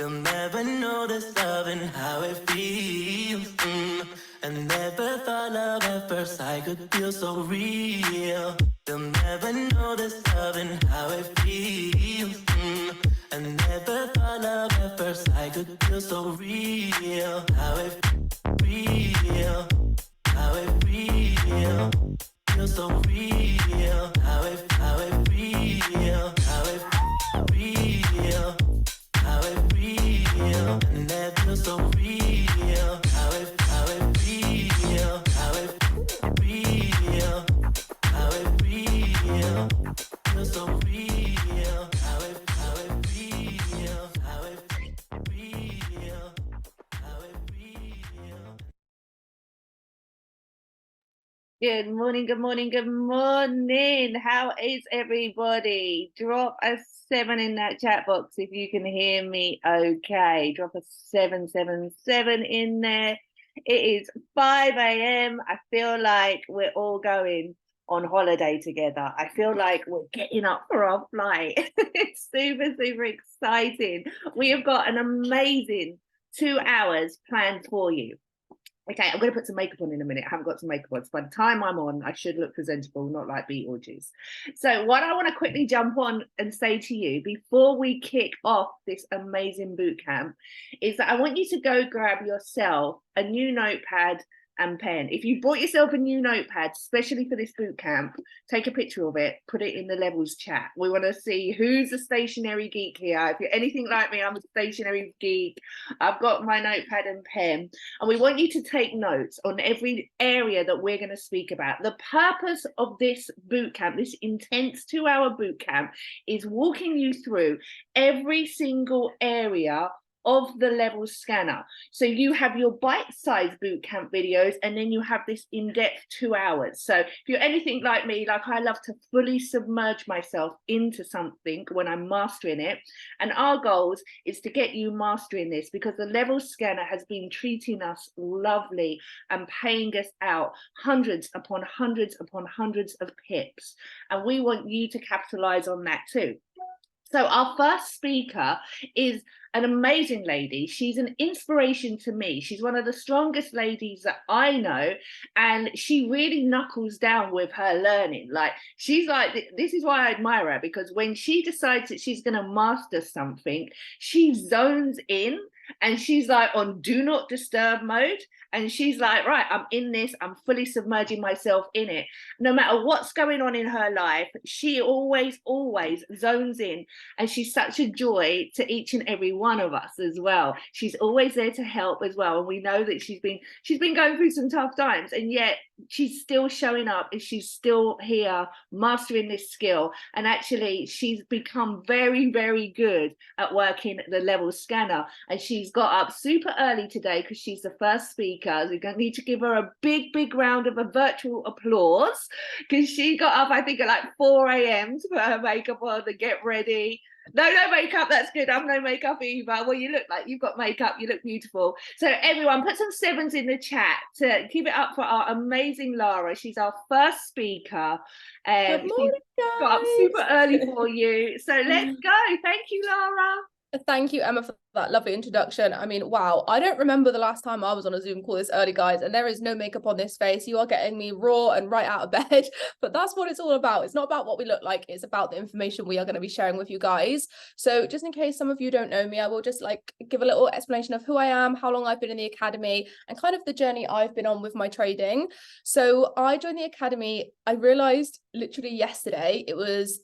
They'll never know this love and how it feels. I never thought love at first sight could feel so real. They'll never know this love and how it feels. I never thought love at first sight could feel so real. How it real, how it real, feel so real. How it real, how it real. How it real, and that feels so real. How it real, how it real, how it real, feels so real. How it real, how it real, how it real. Good morning, good morning, good morning. How is everybody? Drop a 7 in that chat box if you can hear me okay. Drop a 777 in there. It is 5 a.m. I feel like we're all going on holiday together. I feel like we're getting up for our flight. It's super, super exciting. We have got an amazing 2 hours planned for you. Okay, I'm going to put some makeup on in a minute. I haven't got some makeup on. So by the time I'm on, I should look presentable, not like Beetlejuice. So what I want to quickly jump on and say to you before we kick off this amazing boot camp is that I want you to go grab yourself a new notepad and pen. If you brought yourself a new notepad, especially for this boot camp, take a picture of it, put it in the levels chat. We want to see who's a stationary geek here. If you're anything like me, I'm a stationary geek. I've got my notepad and pen, and we want you to take notes on every area that we're going to speak about. The purpose of this boot camp, this intense 2-hour boot camp, is walking you through every single area of the level scanner. So you have your bite-sized bootcamp videos, and then you have this in-depth 2 hours. So if you're anything like me, like I love to fully submerge myself into something when I'm mastering it. And our goals is to get you mastering this, because the level scanner has been treating us lovely and paying us out hundreds upon hundreds upon hundreds of pips. And we want you to capitalize on that too. So our first speaker is an amazing lady. She's an inspiration to me. She's one of the strongest ladies that I know, and she really knuckles down with her learning. Like, she's like, this is why I admire her, because when she decides that she's going to master something, she zones in and she's like on do not disturb mode. And she's like, right, I'm in this, I'm fully submerging myself in it. No matter what's going on in her life, she always zones in. And she's such a joy to each and every one of us as well. She's always there to help as well. And we know that she's been going through some tough times, and yet she's still showing up, and she's still here mastering this skill. And actually, she's become very, very good at working the level scanner. And she's got up super early today because she's the first speaker. So we're going to need to give her a big round of a virtual applause, because she got up, I think, at like 4 a.m. to put her makeup on and get ready. No makeup, that's good. I'm no makeup either. Well, you look like you've got makeup, you look beautiful. So everyone, put some 7s in the chat to keep it up for our amazing Lara. She's our first speaker. Good morning, guys. Got up super early for you. So let's go. Thank you, Lara. Thank you, Emma, for that lovely introduction. I mean, wow, I don't remember the last time I was on a Zoom call this early, guys, and there is no makeup on this face. You are getting me raw and right out of bed, but that's what it's all about. It's not about what we look like, it's about the information we are going to be sharing with you guys. So just in case some of you don't know me, I will just like give a little explanation of who I am, how long I've been in the academy, and kind of the journey I've been on with my trading. So I joined the academy, I realized literally yesterday, it was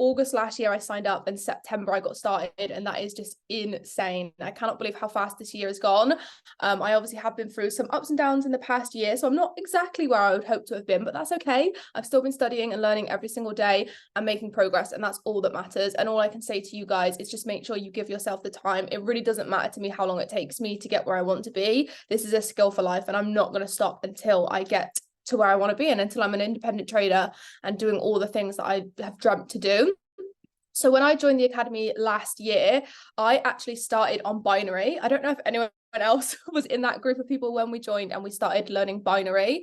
August last year I signed up, and September I got started, and that is just insane. I cannot believe how fast this year has gone. I obviously have been through some ups and downs in the past year, so I'm not exactly where I would hope to have been, but that's okay. I've still been studying and learning every single day and making progress, and that's all that matters. And all I can say to you guys is just make sure you give yourself the time. It really doesn't matter to me how long it takes me to get where I want to be. This is a skill for life, and I'm not going to stop until I get to where I want to be, and until I'm an independent trader and doing all the things that I have dreamt to do. So when I joined the academy last year, I actually started on binary. I don't know if anyone else was in that group of people when we joined and we started learning binary.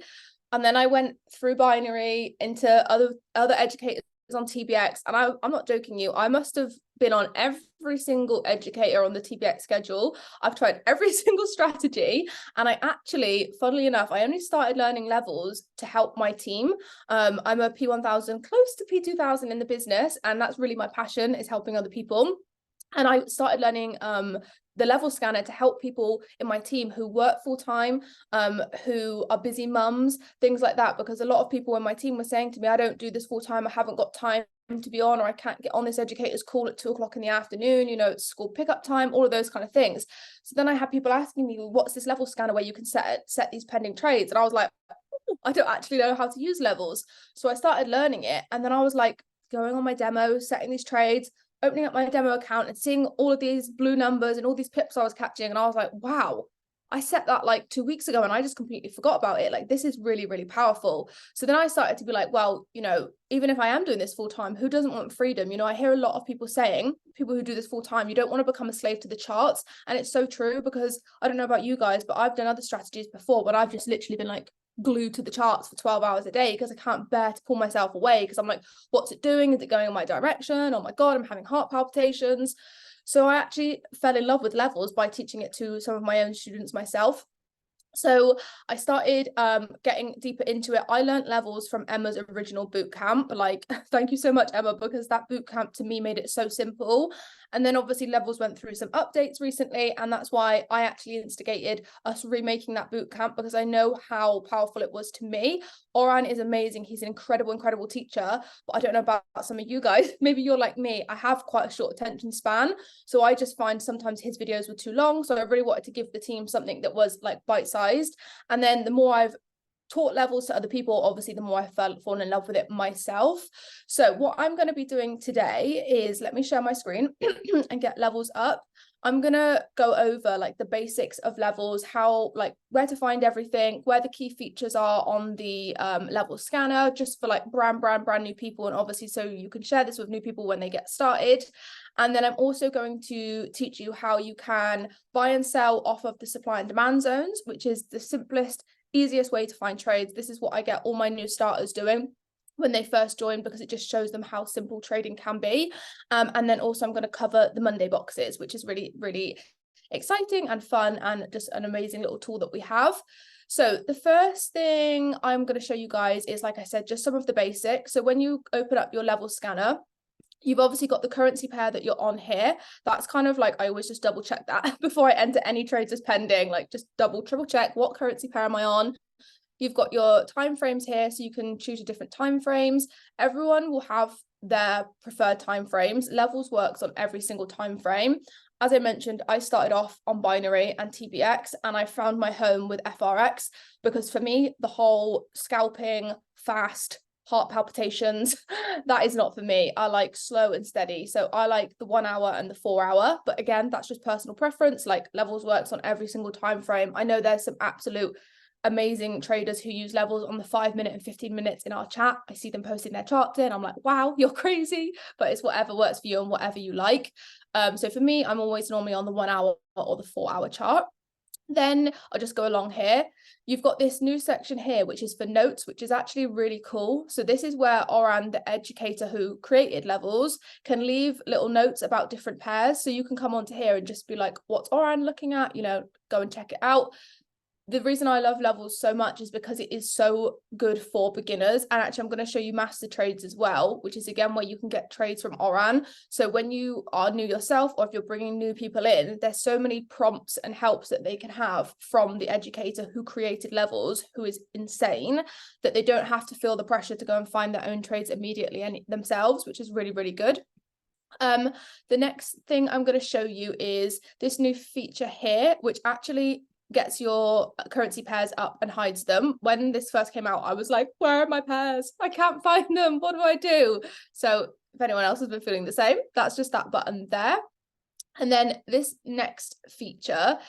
And then I went through binary into other educators on TBX, and I'm not joking you, I must have been on every single educator on the TBX schedule. I've tried every single strategy, and I actually, funnily enough, I only started learning levels to help my team. I'm a P1000, close to P2000 in the business, and that's really my passion, is helping other people. And I started learning the level scanner to help people in my team who work full-time, who are busy mums, things like that, because a lot of people in my team were saying to me, I don't do this full-time, I haven't got time to be on, or I can't get on this educator's call at 2 o'clock in the afternoon, you know, it's school pickup time, all of those kind of things. So then I had people asking me, what's this level scanner where you can set these pending trades? And I was like, I don't actually know how to use levels. So I started learning it, and then I was like going on my demo, setting these trades, opening up my demo account and seeing all of these blue numbers and all these pips I was catching, and I was like, wow, I set that like 2 weeks ago and I just completely forgot about it. Like, this is really, really powerful. So then I started to be like, well, you know, even if I am doing this full time, who doesn't want freedom? You know, I hear a lot of people saying, people who do this full time, you don't want to become a slave to the charts. And it's so true, because I don't know about you guys, but I've done other strategies before, but I've just literally been like glued to the charts for 12 hours a day, because I can't bear to pull myself away, because I'm like, what's it doing? Is it going in my direction? Oh my God, I'm having heart palpitations. So I actually fell in love with levels by teaching it to some of my own students myself. So I started getting deeper into it. I learned levels from Emma's original bootcamp. Like, thank you so much, Emma, because that bootcamp to me made it so simple. And then obviously levels went through some updates recently, and that's why I actually instigated us remaking that bootcamp, because I know how powerful it was to me. Oran is amazing. He's an incredible, incredible teacher, but I don't know about some of you guys. Maybe you're like me. I have quite a short attention span. So I just find sometimes his videos were too long. So I really wanted to give the team something that was like bite-sized. And then the more I've taught levels to other people, obviously the more I fallen in love with it myself. So what I'm going to be doing today is, let me share my screen and get levels up. I'm going to go over like the basics of levels, how, like, where to find everything, where the key features are on the level scanner, just for like brand new people, and obviously so you can share this with new people when they get started. And then I'm also going to teach you how you can buy and sell off of the supply and demand zones, which is the simplest, easiest way to find trades. This is what I get all my new starters doing when they first join, because it just shows them how simple trading can be. And then also I'm going to cover the Monday boxes, which is really, really exciting and fun, and just an amazing little tool that we have. So the first thing I'm going to show you guys is, like I said, just some of the basics. So when you open up your level scanner, you've obviously got the currency pair that you're on here. That's kind of like, I always just double check that before I enter any trades as pending, like just triple check, what currency pair am I on? You've got your time frames here, so you can choose your different time frames. Everyone will have their preferred time frames. Levels works on every single time frame. As I mentioned, I started off on binary and TBX, and I found my home with FRX, because for me, the whole scalping, fast, heart palpitations, that is not for me. I like slow and steady. So I like the 1 hour and the 4 hour, but again, that's just personal preference. Like, levels works on every single time frame. I know there's some absolute amazing traders who use levels on the 5 minute and 15 minutes in our chat. I see them posting their charts in. I'm like, wow, you're crazy, but it's whatever works for you and whatever you like. So for me, I'm always normally on the 1 hour or the 4 hour chart. Then I'll just go along here. You've got this new section here, which is for notes, which is actually really cool. So this is where Oran, the educator who created levels, can leave little notes about different pairs. So you can come onto here and just be like, what's Oran looking at? You know, go and check it out. The reason I love levels so much is because it is so good for beginners. And actually, I'm going to show you master trades as well, which is again where you can get trades from Oran. So when you are new yourself, or if you're bringing new people in, there's so many prompts and helps that they can have from the educator who created levels, who is insane, that they don't have to feel the pressure to go and find their own trades immediately and themselves, which is really, really good. The next thing I'm going to show you is this new feature here, which actually gets your currency pairs up and hides them. When this first came out, I was like, where are my pairs? I can't find them. What do I do? So if anyone else has been feeling the same, that's just that button there. And then this next feature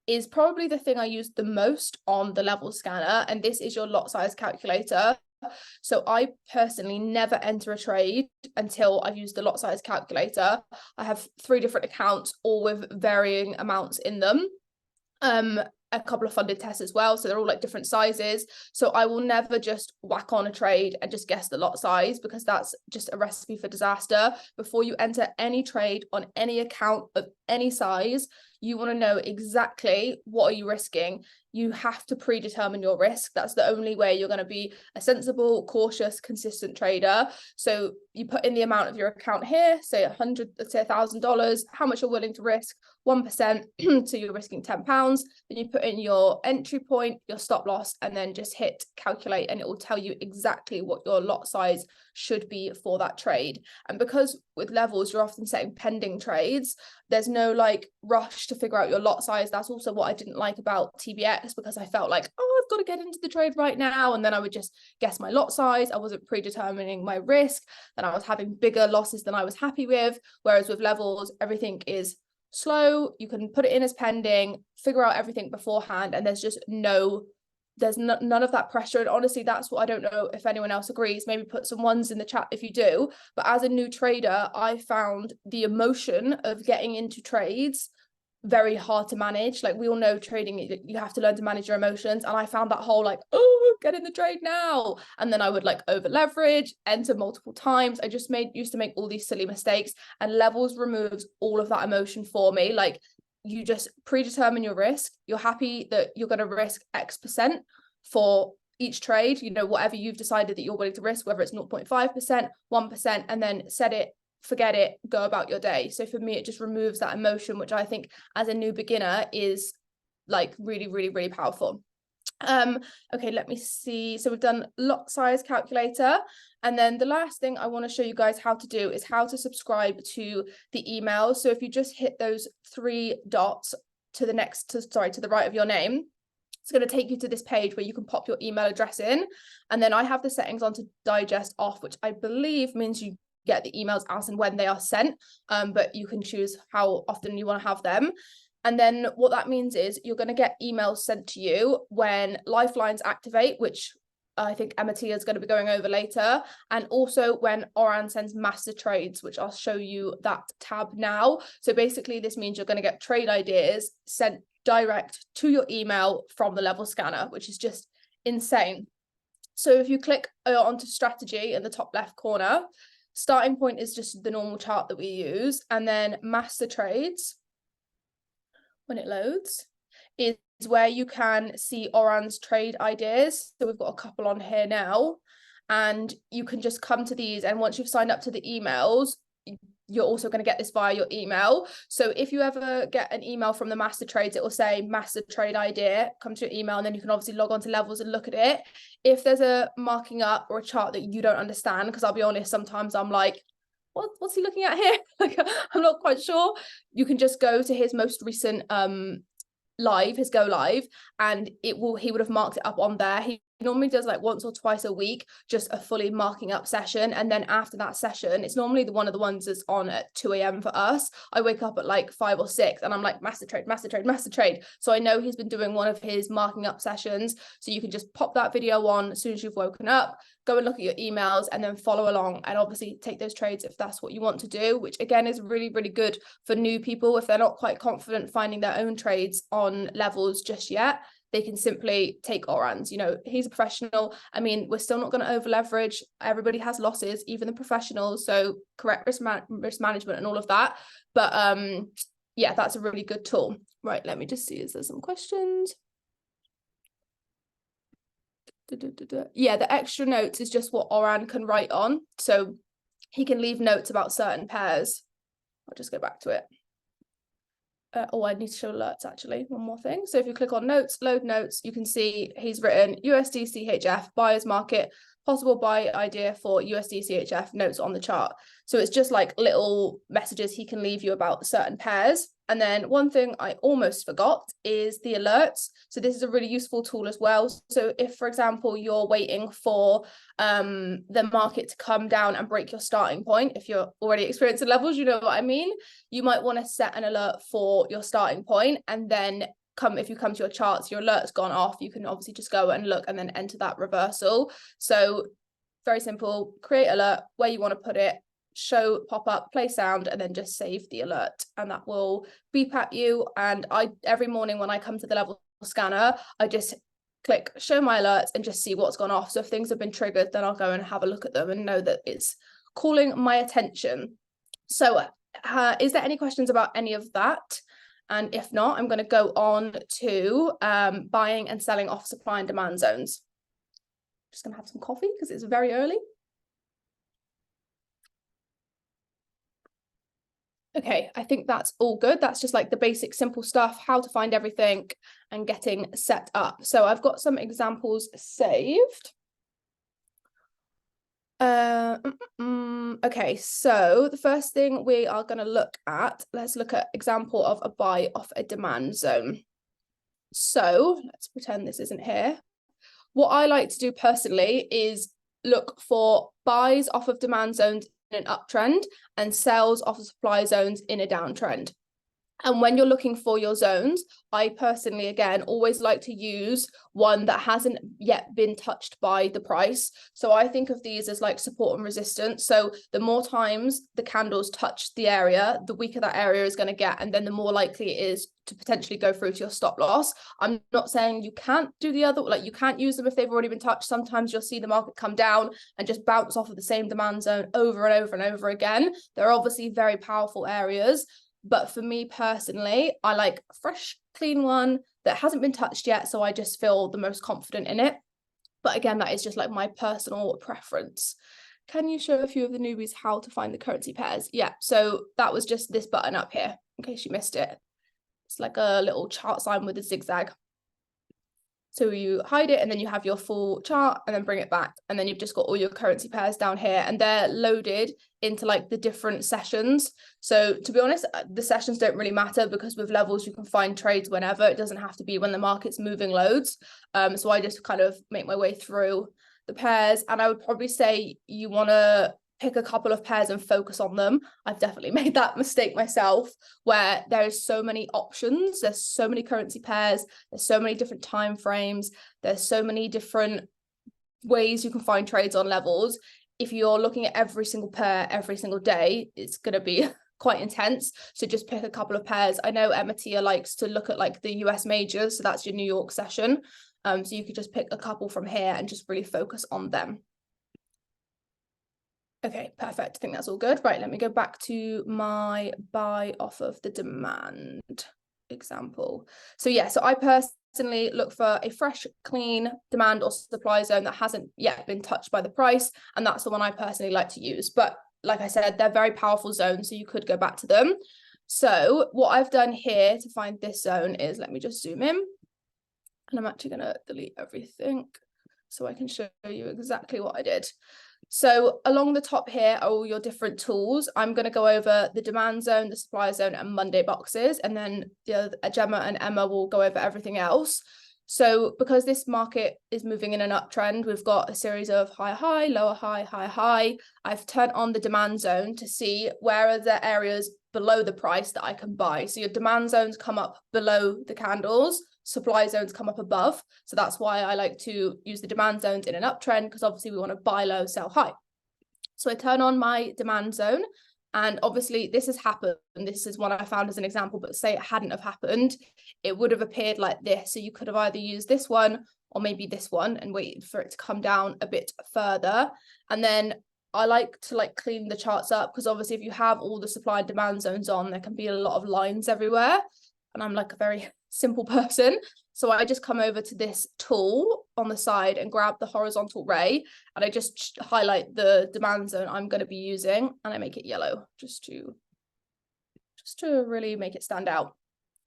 is probably the thing I use the most on the level scanner, and this is your lot size calculator. So I personally never enter a trade until I've used the lot size calculator. I have 3 different accounts, all with varying amounts in them. a couple of funded tests as well. So they're all like different sizes. So I will never just whack on a trade and just guess the lot size, because that's just a recipe for disaster. Before you enter any trade on any account of any size, you want to know exactly what are you risking. You have to predetermine your risk. That's the only way you're going to be a sensible, cautious, consistent trader. So you put in the amount of your account here, say $100,000, how much you're willing to risk, 1%, so you're risking £10. Then you put in your entry point, your stop loss, and then just hit calculate, and it will tell you exactly what your lot size should be for that trade. And because with levels, you're often setting pending trades, there's no like rush to figure out your lot size. That's also what I didn't like about TBX, because I felt like, oh, I've got to get into the trade right now. And then I would just guess my lot size. I wasn't predetermining my risk. Then I was having bigger losses than I was happy with. Whereas with levels, everything is slow. You can put it in as pending, figure out everything beforehand, and there's none of that pressure. And honestly, that's what I don't know if anyone else agrees. Maybe put some ones in the chat if you do. But as a new trader, I found the emotion of getting into trades very hard to manage. Like, we all know trading, you have to learn to manage your emotions. And I found that whole like, oh, get in the trade now. And then I would like over leverage, enter multiple times. I just used to make all these silly mistakes, and levels removes all of that emotion for me. Like, you just predetermine your risk. You're happy that you're going to risk X% for each trade, you know, whatever you've decided that you're willing to risk, whether it's 0.5%, 1%, and then set it, forget it, go about your day. So for me, it just removes that emotion, which I think as a new beginner is like really, really, really powerful. Okay, let me see. So we've done lot size calculator. And then the last thing I want to show you guys how to do is how to subscribe to the email. So if you just hit those 3 dots to the right of your name, it's going to take you to this page where you can pop your email address in. And then I have the settings on to digest off, which I believe means you get the emails as and when they are sent, but you can choose how often you want to have them. And then what that means is you're going to get emails sent to you when lifelines activate, which I think Emma Tia is going to be going over later, and also when Oran sends master trades, which I'll show you that tab now. So basically this means you're going to get trade ideas sent direct to your email from the level scanner, which is just insane. So if you click onto strategy in the top left corner, starting point is just the normal chart that we use, and then master trades, when it loads, is where you can see Oran's trade ideas. So we've got a couple on here now, and you can just come to these, and once you've signed up to the emails, you're also going to get this via your email. So if you ever get an email from the master trades, it will say master trade idea, come to your email, and then you can obviously log on to levels and look at it. If there's a marking up or a chart that you don't understand, because I'll be honest, sometimes I'm like, what's he looking at here? Like, I'm not quite sure. You can just go to his most recent his go live, and he would have marked it up on there. He normally does like once or twice a week, just a fully marking up session. And then after that session, it's normally one of the ones that's on at 2 a.m. for us. I wake up at like 5 or 6 and I'm like, master trade, master trade, master trade. So I know he's been doing one of his marking up sessions. So you can just pop that video on as soon as you've woken up, go and look at your emails, and then follow along, and obviously take those trades if that's what you want to do, which again is really, really good for new people. If they're not quite confident finding their own trades on levels just yet, they can simply take Oran's. You know, he's a professional. I mean, we're still not going to over leverage. Everybody has losses, even the professionals. So correct risk management and all of that. But yeah, that's a really good tool. Right, let me just see, is there some questions? Yeah, the extra notes is just what Oran can write on. So he can leave notes about certain pairs. I'll just go back to it. I need to show alerts actually, one more thing. So if you click on notes, load notes, you can see he's written USD CHF buyer's market, possible buy idea for USD CHF, notes on the chart. So it's just like little messages he can leave you about certain pairs. And then one thing I almost forgot is the alerts. So this is a really useful tool as well. So if, for example, you're waiting for the market to come down and break your starting point, if you're already experiencing levels, you know what I mean, you might want to set an alert for your starting point, and then if you come to your charts, your alert's gone off, you can obviously just go and look and then enter that reversal. So very simple, create alert where you want to put it, show pop up, play sound, and then just save the alert, and that will beep at you. And every morning when I come to the level scanner, I just click show my alerts and just see what's gone off. So if things have been triggered, then I'll go and have a look at them and know that it's calling my attention. So is there any questions about any of that? And if not, I'm going to go on to buying and selling off supply and demand zones. Just going to have some coffee because it's very early. Okay, I think that's all good. That's just like the basic simple stuff, how to find everything and getting set up. So I've got some examples saved. Okay, so the first thing we are going to look at, let's look at example of a buy off a demand zone. So let's pretend this isn't here. What I like to do personally is look for buys off of demand zones in an uptrend and sells off of supply zones in a downtrend. And when you're looking for your zones, I personally, again, always like to use one that hasn't yet been touched by the price. So I think of these as like support and resistance. So the more times the candles touch the area, the weaker that area is going to get. And then the more likely it is to potentially go through to your stop loss. I'm not saying you can't do the other, like you can't use them if they've already been touched. Sometimes you'll see the market come down and just bounce off of the same demand zone over and over and over again. They're obviously very powerful areas. But for me personally, I like a fresh, clean one that hasn't been touched yet. So I just feel the most confident in it. But again, that is just like my personal preference. Can you show a few of the newbies how to find the currency pairs? Yeah, so that was just this button up here, in case you missed it. It's like a little chart sign with a zigzag. So you hide it and then you have your full chart and then bring it back. And then you've just got all your currency pairs down here and they're loaded into like the different sessions. So to be honest, the sessions don't really matter because with levels, you can find trades whenever. It doesn't have to be when the market's moving loads. So I just kind of make my way through the pairs. And I would probably say you want to pick a couple of pairs and focus on them. I've definitely made that mistake myself where there's so many options. There's so many currency pairs. There's so many different time frames. There's so many different ways you can find trades on levels. If you're looking at every single pair every single day, it's going to be quite intense. So just pick a couple of pairs. I know Emma Tia likes to look at like the US majors. So that's your New York session. So you could just pick a couple from here and just really focus on them. Okay, perfect. I think that's all good. Right, let me go back to my buy off of the demand example. So yeah, so I personally look for a fresh, clean demand or supply zone that hasn't yet been touched by the price. And that's the one I personally like to use. But like I said, they're very powerful zones, so you could go back to them. So what I've done here to find this zone is, let me just zoom in. And I'm actually going to delete everything so I can show you exactly what I did. So along the top here are all your different tools. I'm going to go over the demand zone, the supply zone and Monday boxes. And then Gemma and Emma will go over everything else. So because this market is moving in an uptrend, we've got a series of high, lower high, high. I've turned on the demand zone to see where are the areas below the price that I can buy. So your demand zones come up below the candles. Supply zones come up above. So that's why I like to use the demand zones in an uptrend, because obviously we want to buy low, sell high. So I turn on my demand zone, and obviously this has happened. This is one I found as an example, but say it hadn't have happened, it would have appeared like this. So you could have either used this one or maybe this one and waited for it to come down a bit further. And then I like to clean the charts up, because obviously if you have all the supply and demand zones on, there can be a lot of lines everywhere. And I'm like a very simple person. So I just come over to this tool on the side and grab the horizontal ray, and I just highlight the demand zone I'm going to be using, and I make it yellow just to really make it stand out.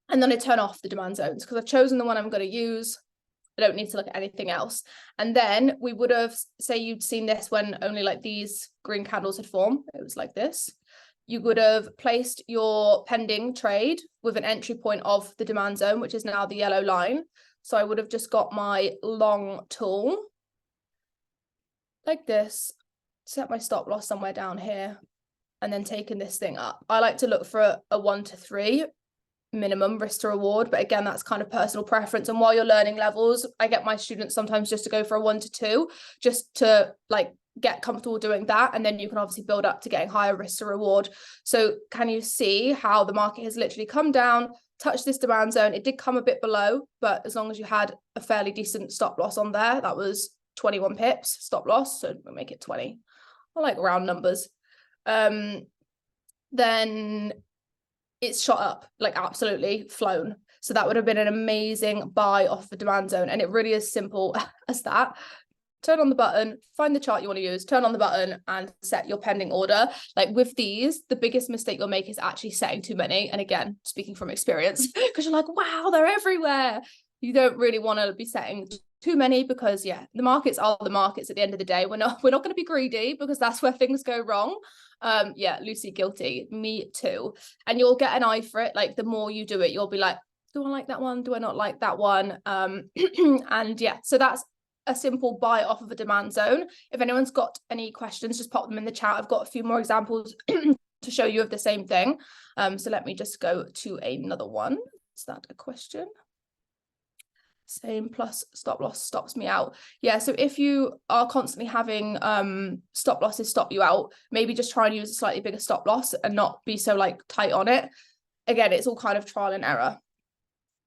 And then I turn off the demand zones because I've chosen the one I'm going to use. I don't need to look at anything else. And then we would have, say you'd seen this when only like these green candles had formed. It was like this. You would have placed your pending trade with an entry point of the demand zone, which is now the yellow line. So I would have just got my long tool like this, set my stop loss somewhere down here, and then taken this thing up. I like to look for a 1 to 3 minimum risk to reward, but again, that's kind of personal preference. And while you're learning levels, I get my students sometimes just to go for a 1 to 2, just to get comfortable doing that, and then you can obviously build up to getting higher risk to reward. So can you see how the market has literally come down, touched this demand zone? It did come a bit below, but as long as you had a fairly decent stop loss on there, that was 21 pips stop loss, so we'll make it 20. I like round numbers. Then it's shot up, like absolutely flown. So that would have been an amazing buy off the demand zone. And it really is simple as that. Turn on the button, find the chart you want to use, turn on the button and set your pending order. Like with these, the biggest mistake you'll make is actually setting too many. And again, speaking from experience, because you're like, wow, they're everywhere. You don't really want to be setting too many, because yeah, the markets are the markets at the end of the day. We're not going to be greedy, because that's where things go wrong. Yeah, Lucy, guilty. Me too. And you'll get an eye for it. Like the more you do it, you'll be like, do I like that one? Do I not like that one? And yeah, so that's a simple buy off of a demand zone. If anyone's got any questions, just pop them in the chat. I've got a few more examples to show you of the same thing. So let me just go to another one. Is that a question? Same plus stop loss stops me out. Yeah, so if you are constantly having stop losses stop you out, maybe just try and use a slightly bigger stop loss and not be so like tight on it. Again, it's all kind of trial and error.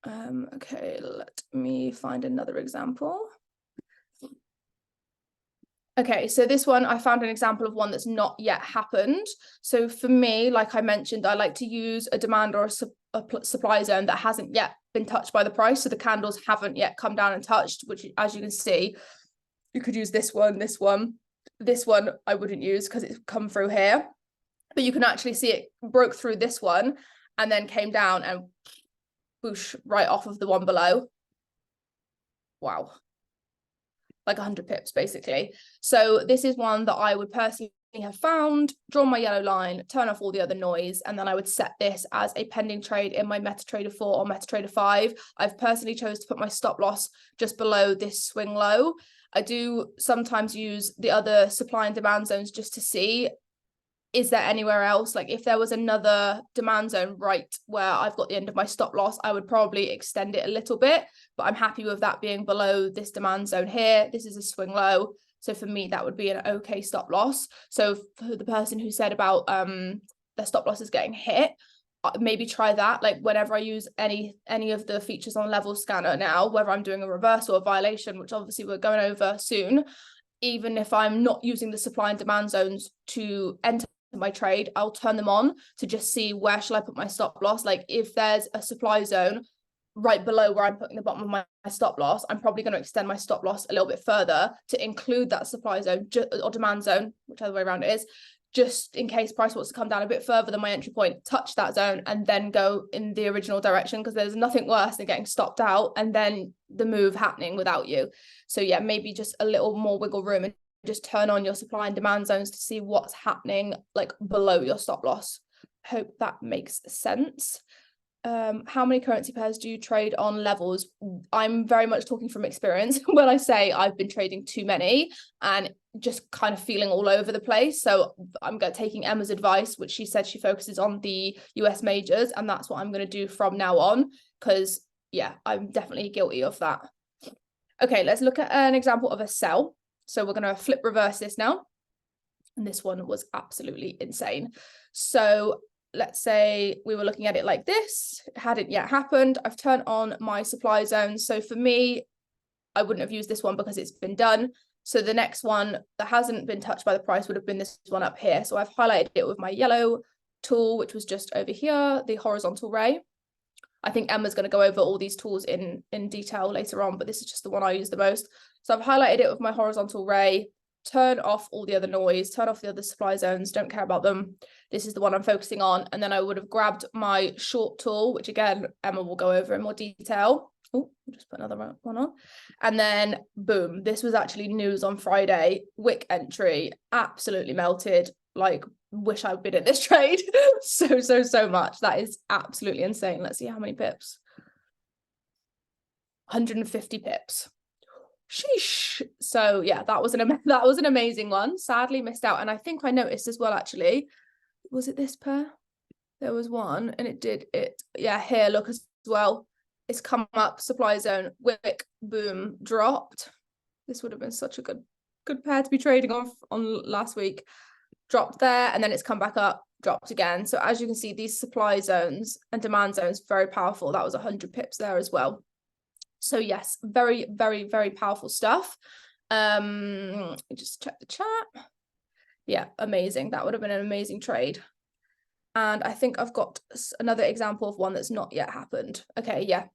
Okay, let me find another example. Okay, so this one, I found an example of one that's not yet happened. So for me, like I mentioned, I like to use a demand or a supply zone that hasn't yet been touched by the price. So the candles haven't yet come down and touched, which as you can see, you could use this one, this one. This one I wouldn't use because it's come through here. But you can actually see it broke through this one and then came down and whoosh, right off of the one below. Wow. Like 100 pips basically. So this is one that I would personally have found, drawn my yellow line, turn off all the other noise, and then I would set this as a pending trade in my MetaTrader 4 or MetaTrader 5. I've personally chose to put my stop loss just below this swing low. I do sometimes use the other supply and demand zones just to see, is there anywhere else? Like if there was another demand zone right where I've got the end of my stop loss, I would probably extend it a little bit, but I'm happy with that being below this demand zone here. This is a swing low. So for me, that would be an okay stop loss. So for the person who said about their stop loss is getting hit, maybe try that. Like whenever I use any of the features on level scanner now, whether I'm doing a reversal or violation, which obviously we're going over soon, even if I'm not using the supply and demand zones to enter my trade, I'll turn them on to just see where shall I put my stop loss. Like if there's a supply zone right below where I'm putting the bottom of my stop loss, I'm probably going to extend my stop loss a little bit further to include that supply zone or demand zone, whichever way around it is, just in case price wants to come down a bit further than my entry point, touch that zone and then go in the original direction, because there's nothing worse than getting stopped out and then the move happening without you. So yeah, maybe just a little more wiggle room and just turn on your supply and demand zones to see what's happening like below your stop loss. Hope that makes sense. How many currency pairs do you trade on levels? I'm very much talking from experience when I say I've been trading too many and just kind of feeling all over the place. So I'm taking Emma's advice, which she said she focuses on the US majors, and that's what I'm going to do from now on, because yeah, I'm definitely guilty of that. Okay, let's look at an example of a sell. So we're going to flip reverse this now. And this one was absolutely insane. So let's say we were looking at it like this. It hadn't yet happened. I've turned on my supply zone. So for me, I wouldn't have used this one because it's been done. So the next one that hasn't been touched by the price would have been this one up here. So I've highlighted it with my yellow tool, which was just over here, the horizontal ray. I think Emma's going to go over all these tools in detail later on, but this is just the one I use the most. So I've highlighted it with my horizontal ray, turn off all the other noise, turn off the other supply zones, don't care about them. This is the one I'm focusing on. And then I would have grabbed my short tool, which again, Emma will go over in more detail. Oh, I'll just put another one on. And then boom, this was actually news on Friday. Wick entry, absolutely melted. Like, wish I'd been in this trade so much. That is absolutely insane. Let's see how many pips. 150 pips. Sheesh. So yeah, that was an amazing one. Sadly missed out. And I think I noticed as well, actually, was it this pair? There was one and it did it. Yeah, here, look as well. It's come up, supply zone, wick, boom, dropped. This would have been such a good good pair to be trading on last week. Dropped there, and then it's come back up, dropped again. So as you can see, these supply zones and demand zones, very powerful. That was 100 pips there as well. So yes, very, very, very powerful stuff. Just check the chat. Yeah, amazing. That would have been an amazing trade. And I think I've got another example of one that's not yet happened. Okay, yeah.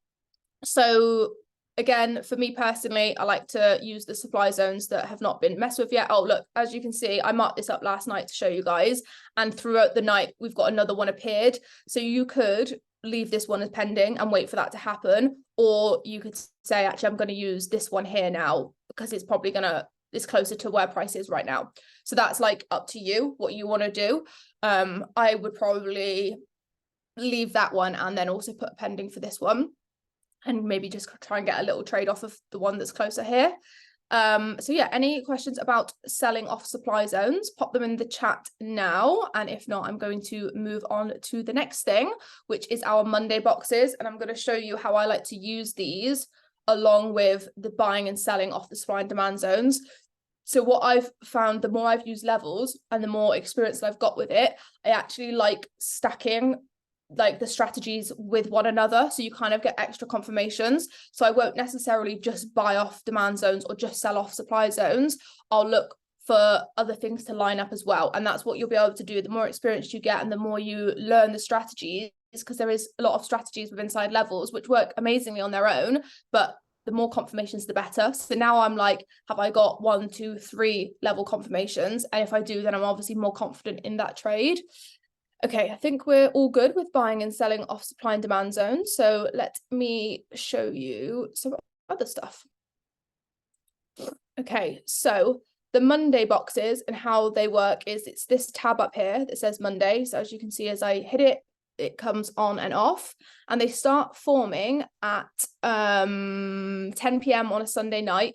So again, for me personally, I like to use the supply zones that have not been messed with yet. Oh, look, as you can see, I marked this up last night to show you guys. And throughout the night, we've got another one appeared. So you could leave this one as pending and wait for that to happen. Or you could say, actually, I'm going to use this one here now because it's probably it's closer to where price is right now. So that's like up to you, what you want to do. I would probably leave that one and then also put a pending for this one. And maybe just try and get a little trade off of the one that's closer here. So yeah, any questions about selling off supply zones, pop them in the chat now. And if not, I'm going to move on to the next thing, which is our Monday boxes. And I'm going to show you how I like to use these along with the buying and selling off the supply and demand zones. So what I've found, the more I've used levels and the more experience that I've got with it, I actually like stacking like the strategies with one another, so you kind of get extra confirmations. So I won't necessarily just buy off demand zones or just sell off supply zones. I'll look for other things to line up as well, and that's what you'll be able to do. The more experience you get and the more you learn the strategies, because there is a lot of strategies with inside levels which work amazingly on their own, but the more confirmations the better. So now I'm like, have I got 1, 2, 3 level confirmations? And if I do, then I'm obviously more confident in that trade. Okay, I think we're all good with buying and selling off supply and demand zones. So let me show you some other stuff. Okay, so the Monday boxes and how they work is it's this tab up here that says Monday. So as you can see, as I hit it, it comes on and off, and they start forming at 10 p.m. on a Sunday night,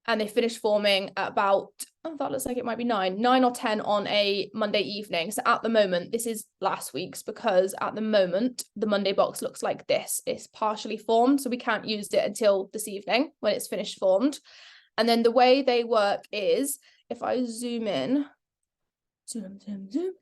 and they finish forming at about, oh, that looks like it might be 9 or 10 on a Monday evening. So at the moment, this is last week's, because at the moment, the Monday box looks like this. It's partially formed, so we can't use it until this evening when it's finished formed. And then the way they work is, if I zoom in, zoom.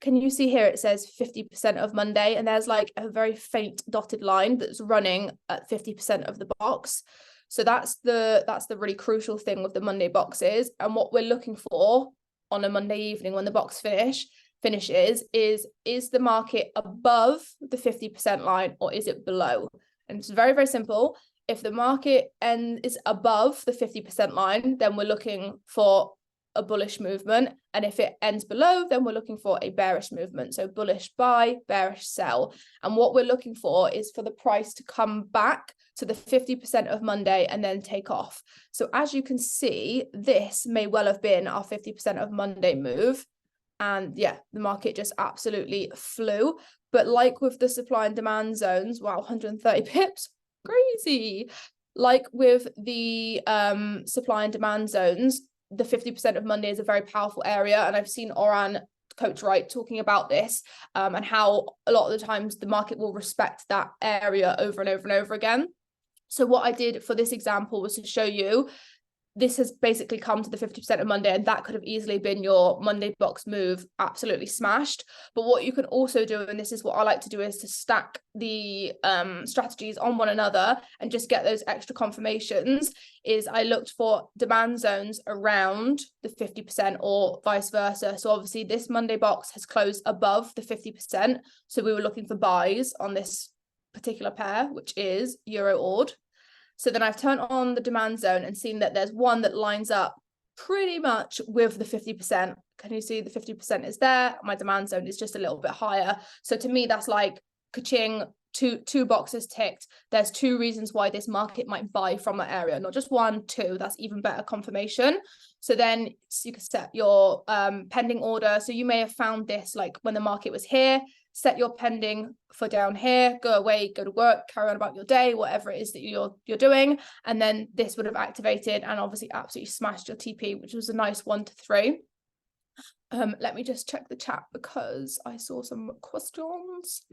Can you see here it says 50% of Monday, and there's like a very faint dotted line that's running at 50% of the box. So that's the really crucial thing with the Monday boxes. And what we're looking for on a Monday evening when the box finishes is the market above the 50% line or is it below? And it's very, very simple. If the market is above the 50% line, then we're looking for a bullish movement. And if it ends below, then we're looking for a bearish movement. So bullish buy, bearish sell. And what we're looking for is for the price to come back to the 50% of Monday and then take off. So as you can see, this may well have been our 50% of Monday move. And yeah, the market just absolutely flew. But like with the supply and demand zones, wow, 130 pips, crazy. Like with the supply and demand zones, the 50% of Monday is a very powerful area. And I've seen Oran, Coach Wright, talking about this and how a lot of the times the market will respect that area over and over and over again. So what I did for this example was to show you this has basically come to the 50% of Monday, and that could have easily been your Monday box move, absolutely smashed. But what you can also do, and this is what I like to do, is to stack the strategies on one another and just get those extra confirmations, is I looked for demand zones around the 50% or vice versa. So obviously this Monday box has closed above the 50%. So we were looking for buys on this particular pair, which is Euro AUD. So then I've turned on the demand zone and seen that there's one that lines up pretty much with the 50%. Can you see the 50% is there? My demand zone is just a little bit higher. So to me, that's like ka-ching, two boxes ticked. There's 2 reasons why this market might buy from that area, not just 1, 2. That's even better confirmation. So then you can set your pending order. So you may have found this like when the market was here, set your pending for down here, go away, go to work, carry on about your day, whatever it is that you're doing. And then this would have activated and obviously absolutely smashed your TP, which was a nice 1 to 3. Let me just check the chat because I saw some questions.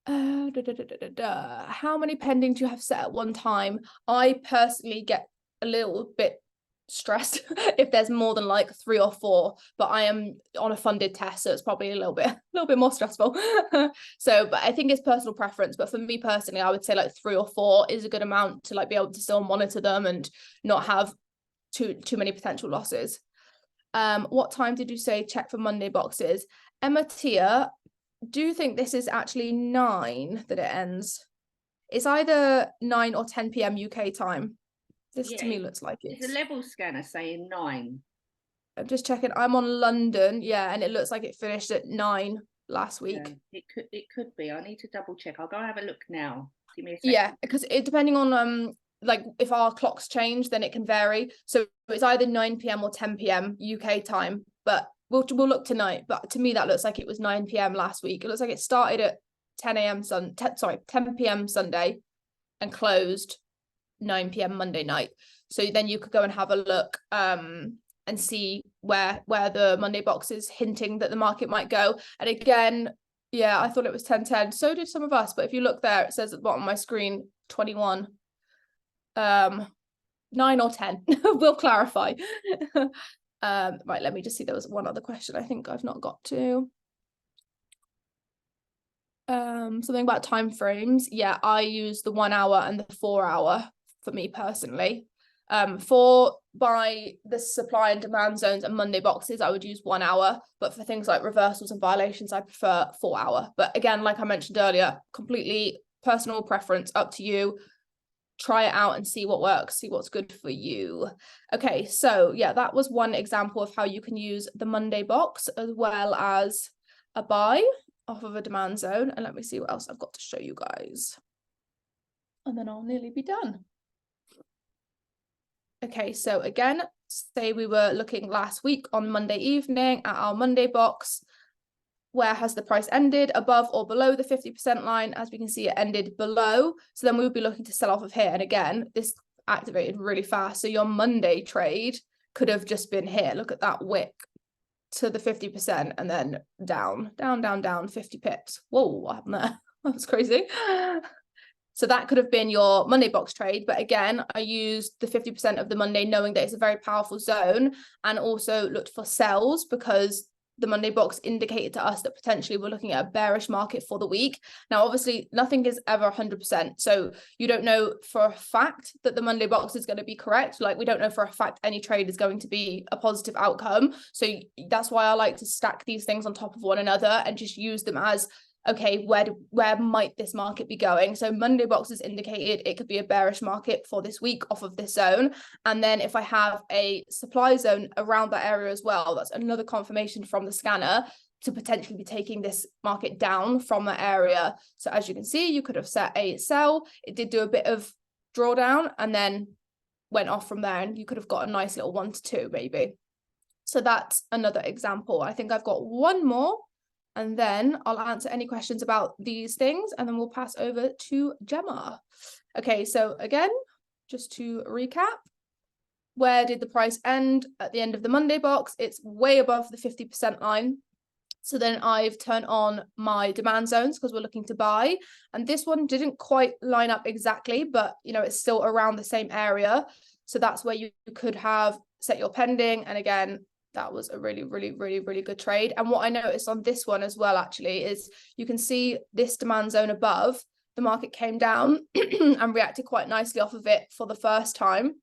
How many pending do you have set at one time? I personally get a little bit stressed if there's more than like 3 or 4, but I am on a funded test, so it's probably a little bit more stressful. So, but I think it's personal preference, but for me personally, I would say like 3 or 4 is a good amount to like be able to still monitor them and not have too many potential losses. What time did you say check for Monday boxes? Emma Tia, do you think this is actually 9 that it ends? It's either 9 or 10 p.m. UK time. This to me looks like it's a level scanner saying 9. I'm just checking. I'm on London, yeah, and it looks like it finished at 9 last week. Yeah, it could be. I need to double check. I'll go have a look now. Give me a second. Yeah, because it depending on like if our clocks change, then it can vary. So it's either 9 p.m. or 10 p.m. UK time, but we'll look tonight. But to me, that looks like it was 9 p.m. last week. It looks like it started at 10 p.m. Sunday and closed 9 p.m. Monday night. So then you could go and have a look and see where the Monday box is hinting that the market might go. And again, yeah, I thought it was 10:10. So did some of us. But if you look there, it says at the bottom of my screen 21. 9 or 10. We'll clarify. Right, let me just see. There was one other question I think I've not got to. Something about time frames. Yeah, I use the 1 hour and the 4 hour for me personally. For by the supply and demand zones and Monday boxes, I would use 1 hour, but for things like reversals and violations, I prefer 4 hour. But again, like I mentioned earlier, completely personal preference, up to you. Try it out and see what works, see what's good for you. Okay, so yeah, that was one example of how you can use the Monday box as well as a buy off of a demand zone. And let me see what else I've got to show you guys. And then I'll nearly be done. Okay, so again, say we were looking last week on Monday evening at our Monday box. Where has the price ended, above or below the 50% line? As we can see, it ended below. So then we would be looking to sell off of here. And again, this activated really fast. So your Monday trade could have just been here. Look at that wick to the 50% and then down, 50 pips. Whoa, what happened there? That was crazy. So that could have been your Monday box trade. But again, I used the 50% of the Monday knowing that it's a very powerful zone, and also looked for sells because the Monday box indicated to us that potentially we're looking at a bearish market for the week. Now, obviously, nothing is ever 100%. So you don't know for a fact that the Monday box is going to be correct. Like we don't know for a fact any trade is going to be a positive outcome. So that's why I like to stack these things on top of one another and just use them as, okay, where might this market be going? So Monday boxes indicated it could be a bearish market for this week off of this zone. And then if I have a supply zone around that area as well, that's another confirmation from the scanner to potentially be taking this market down from that area. So as you can see, you could have set a sell. It did do a bit of drawdown and then went off from there, and you could have got a nice little 1 to 2 maybe. So that's another example. I think I've got one more, and then I'll answer any questions about these things, and then we'll pass over to Gemma. Okay, so again, just to recap, where did the price end at the end of the Monday box? It's way above the 50% line. So then I've turned on my demand zones because we're looking to buy. And this one didn't quite line up exactly, but you know, it's still around the same area. So that's where you could have set your pending. And again, that was a really, really, really, really good trade. And what I noticed on this one as well, actually, is you can see this demand zone above, the market came down and reacted quite nicely off of it for the first time,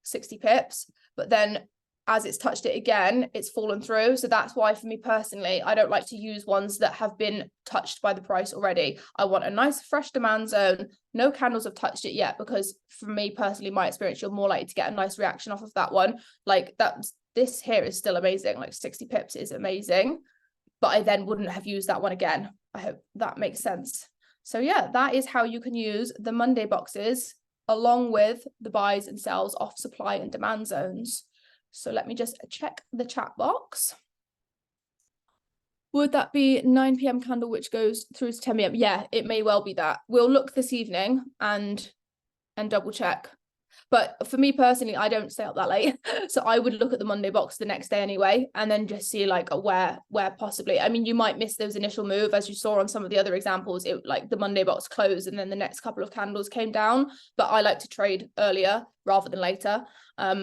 60 pips. But then as it's touched it again, it's fallen through. So that's why for me personally, I don't like to use ones that have been touched by the price already. I want a nice fresh demand zone. No candles have touched it yet, because for me personally, my experience, you're more likely to get a nice reaction off of that one. Like this here is still amazing, like 60 pips is amazing, but I then wouldn't have used that one again. I hope that makes sense. So yeah, that is how you can use the Monday boxes along with the buys and sells off supply and demand zones. So let me just check the chat box. Would that be 9 p.m. candle which goes through to 10 p.m? Yeah, it may well be that. We'll look this evening and double check. But for me personally, I don't stay up that late. So I would look at the Monday box the next day anyway, and then just see like where possibly. I mean, you might miss those initial move, as you saw on some of the other examples. It like the Monday box closed and then the next couple of candles came down. But I like to trade earlier rather than later.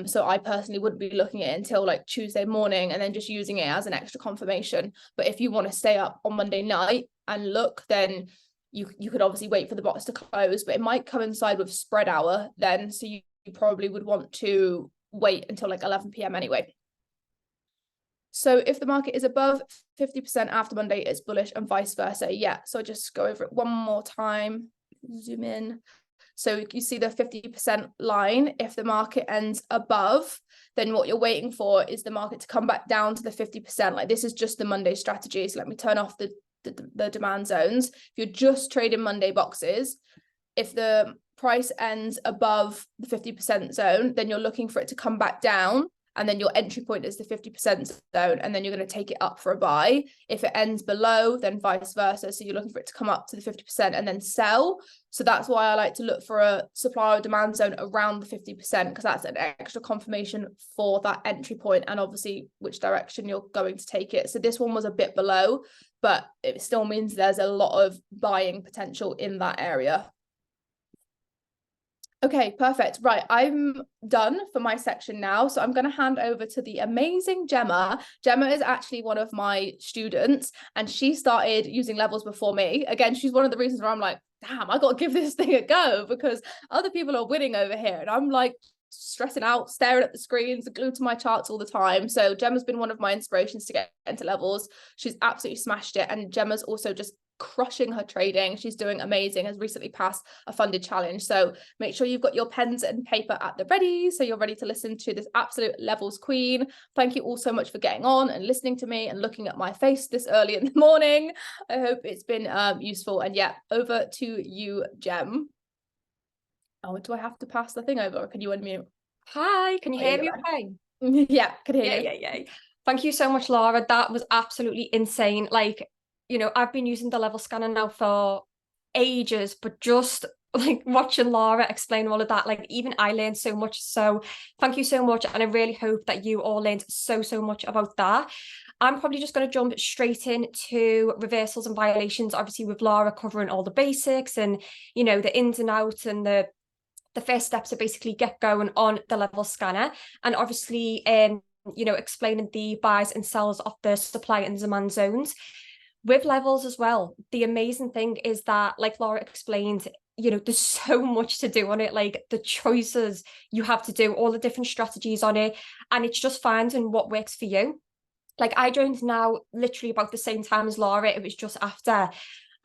So I personally wouldn't be looking at it until like Tuesday morning and then just using it as an extra confirmation. But if you want to stay up on Monday night and look, then you could obviously wait for the box to close, but it might coincide with spread hour then. So you probably would want to wait until like 11 p.m. anyway. So if the market is above 50% after Monday, it's bullish, and vice versa. Yeah, so just go over it one more time, zoom in. So you see the 50% line. If the market ends above, then what you're waiting for is the market to come back down to the 50%. Like this is just the Monday strategy. So let me turn off the demand zones. If you're just trading Monday boxes, if the price ends above the 50% zone, then you're looking for it to come back down, and then your entry point is the 50% zone, and then you're going to take it up for a buy. If it ends below, then vice versa. So you're looking for it to come up to the 50% and then sell. So that's why I like to look for a supply or demand zone around the 50%, because that's an extra confirmation for that entry point and obviously which direction you're going to take it. So this one was a bit below, but it still means there's a lot of buying potential in that area. Okay, perfect. Right, I'm done for my section now. So I'm going to hand over to the amazing Gemma. Gemma is actually one of my students, and she started using levels before me. Again, she's one of the reasons where I'm like, damn, I got to give this thing a go, because other people are winning over here. And I'm like stressing out, staring at the screens, glued to my charts all the time. So Gemma's been one of my inspirations to get into levels. She's absolutely smashed it. And Gemma's also just crushing her trading. She's doing amazing, has recently passed a funded challenge. So make sure you've got your pens and paper at the ready, so you're ready to listen to this absolute levels queen. Thank you all so much for getting on and listening to me and looking at my face this early in the morning. I hope it's been useful. And yeah, over to you, Gem. Oh, do I have to pass the thing over, or can you unmute? Hi, can you hear me okay? Yeah, can hear you. Yeah. Thank you so much, Laura. That was absolutely insane. Like, you know, I've been using the level scanner now for ages, but just like watching Laura explain all of that, like even I learned so much. So thank you so much. And I really hope that you all learned so much about that. I'm probably just going to jump straight into reversals and violations, obviously with Laura covering all the basics and, you know, the ins and outs, and the first steps to basically get going on the level scanner. And obviously, you know, explaining the buys and sells of the supply and demand zones. With levels as well, the amazing thing is that, like Laura explained, you know, there's so much to do on it, like the choices you have to do, all the different strategies on it, and it's just finding what works for you. Like I joined now literally about the same time as Laura, it was just after.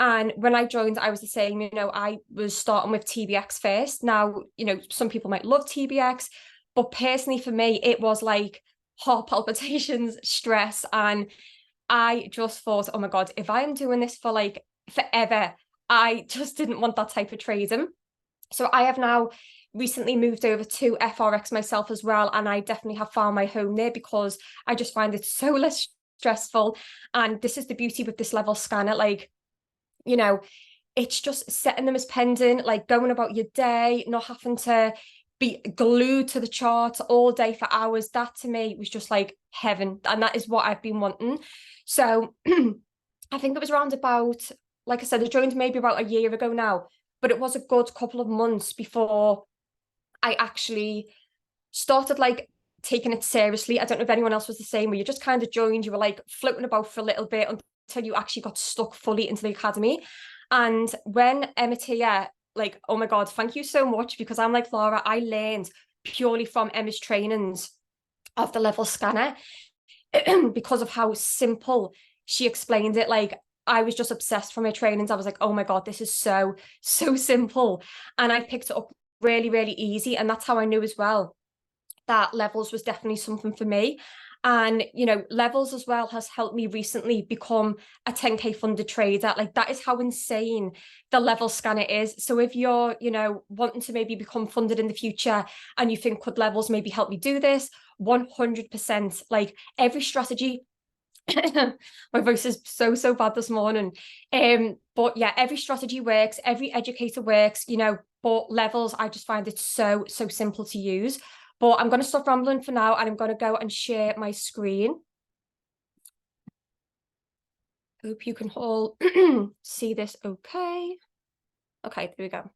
And when I joined, I was the same, you know, I was starting with TBX first. Now, you know, some people might love TBX, but personally for me, it was like heart palpitations, stress, and I just thought, oh my God, if I'm doing this for like forever, I just didn't want that type of trading. So I have now recently moved over to FRX myself as well. And I definitely have found my home there because I just find it so less stressful. And this is the beauty with this level scanner. Like, you know, it's just setting them as pending, like going about your day, not having to be glued to the chart all day for hours. That to me was just like heaven. And that is what I've been wanting. So I think it was around about, like I said, I joined maybe about a year ago now, but it was a good couple of months before I actually started like taking it seriously. I don't know if anyone else was the same, where you just kind of joined, you were like floating about for a little bit until you actually got stuck fully into the academy. And when Emma Tia, like, oh my God, thank you so much, because I'm like Laura, I learned purely from Emma's trainings of the level scanner because of how simple she explained it. Like I was just obsessed from her trainings. I was like, oh my God, this is so simple. And I picked it up really easy. And that's how I knew as well that levels was definitely something for me. And, you know, levels as well has helped me recently become a 10K funded trader. Like that is how insane the level scanner is. So if you're, you know, wanting to maybe become funded in the future and you think, could levels maybe help me do this? 100%. Like every strategy, my voice is so bad this morning. But yeah, every strategy works, every educator works, you know, but levels, I just find it so simple to use. But I'm going to stop rambling for now, and I'm going to go and share my screen. Hope you can all see this okay. Okay, there we go.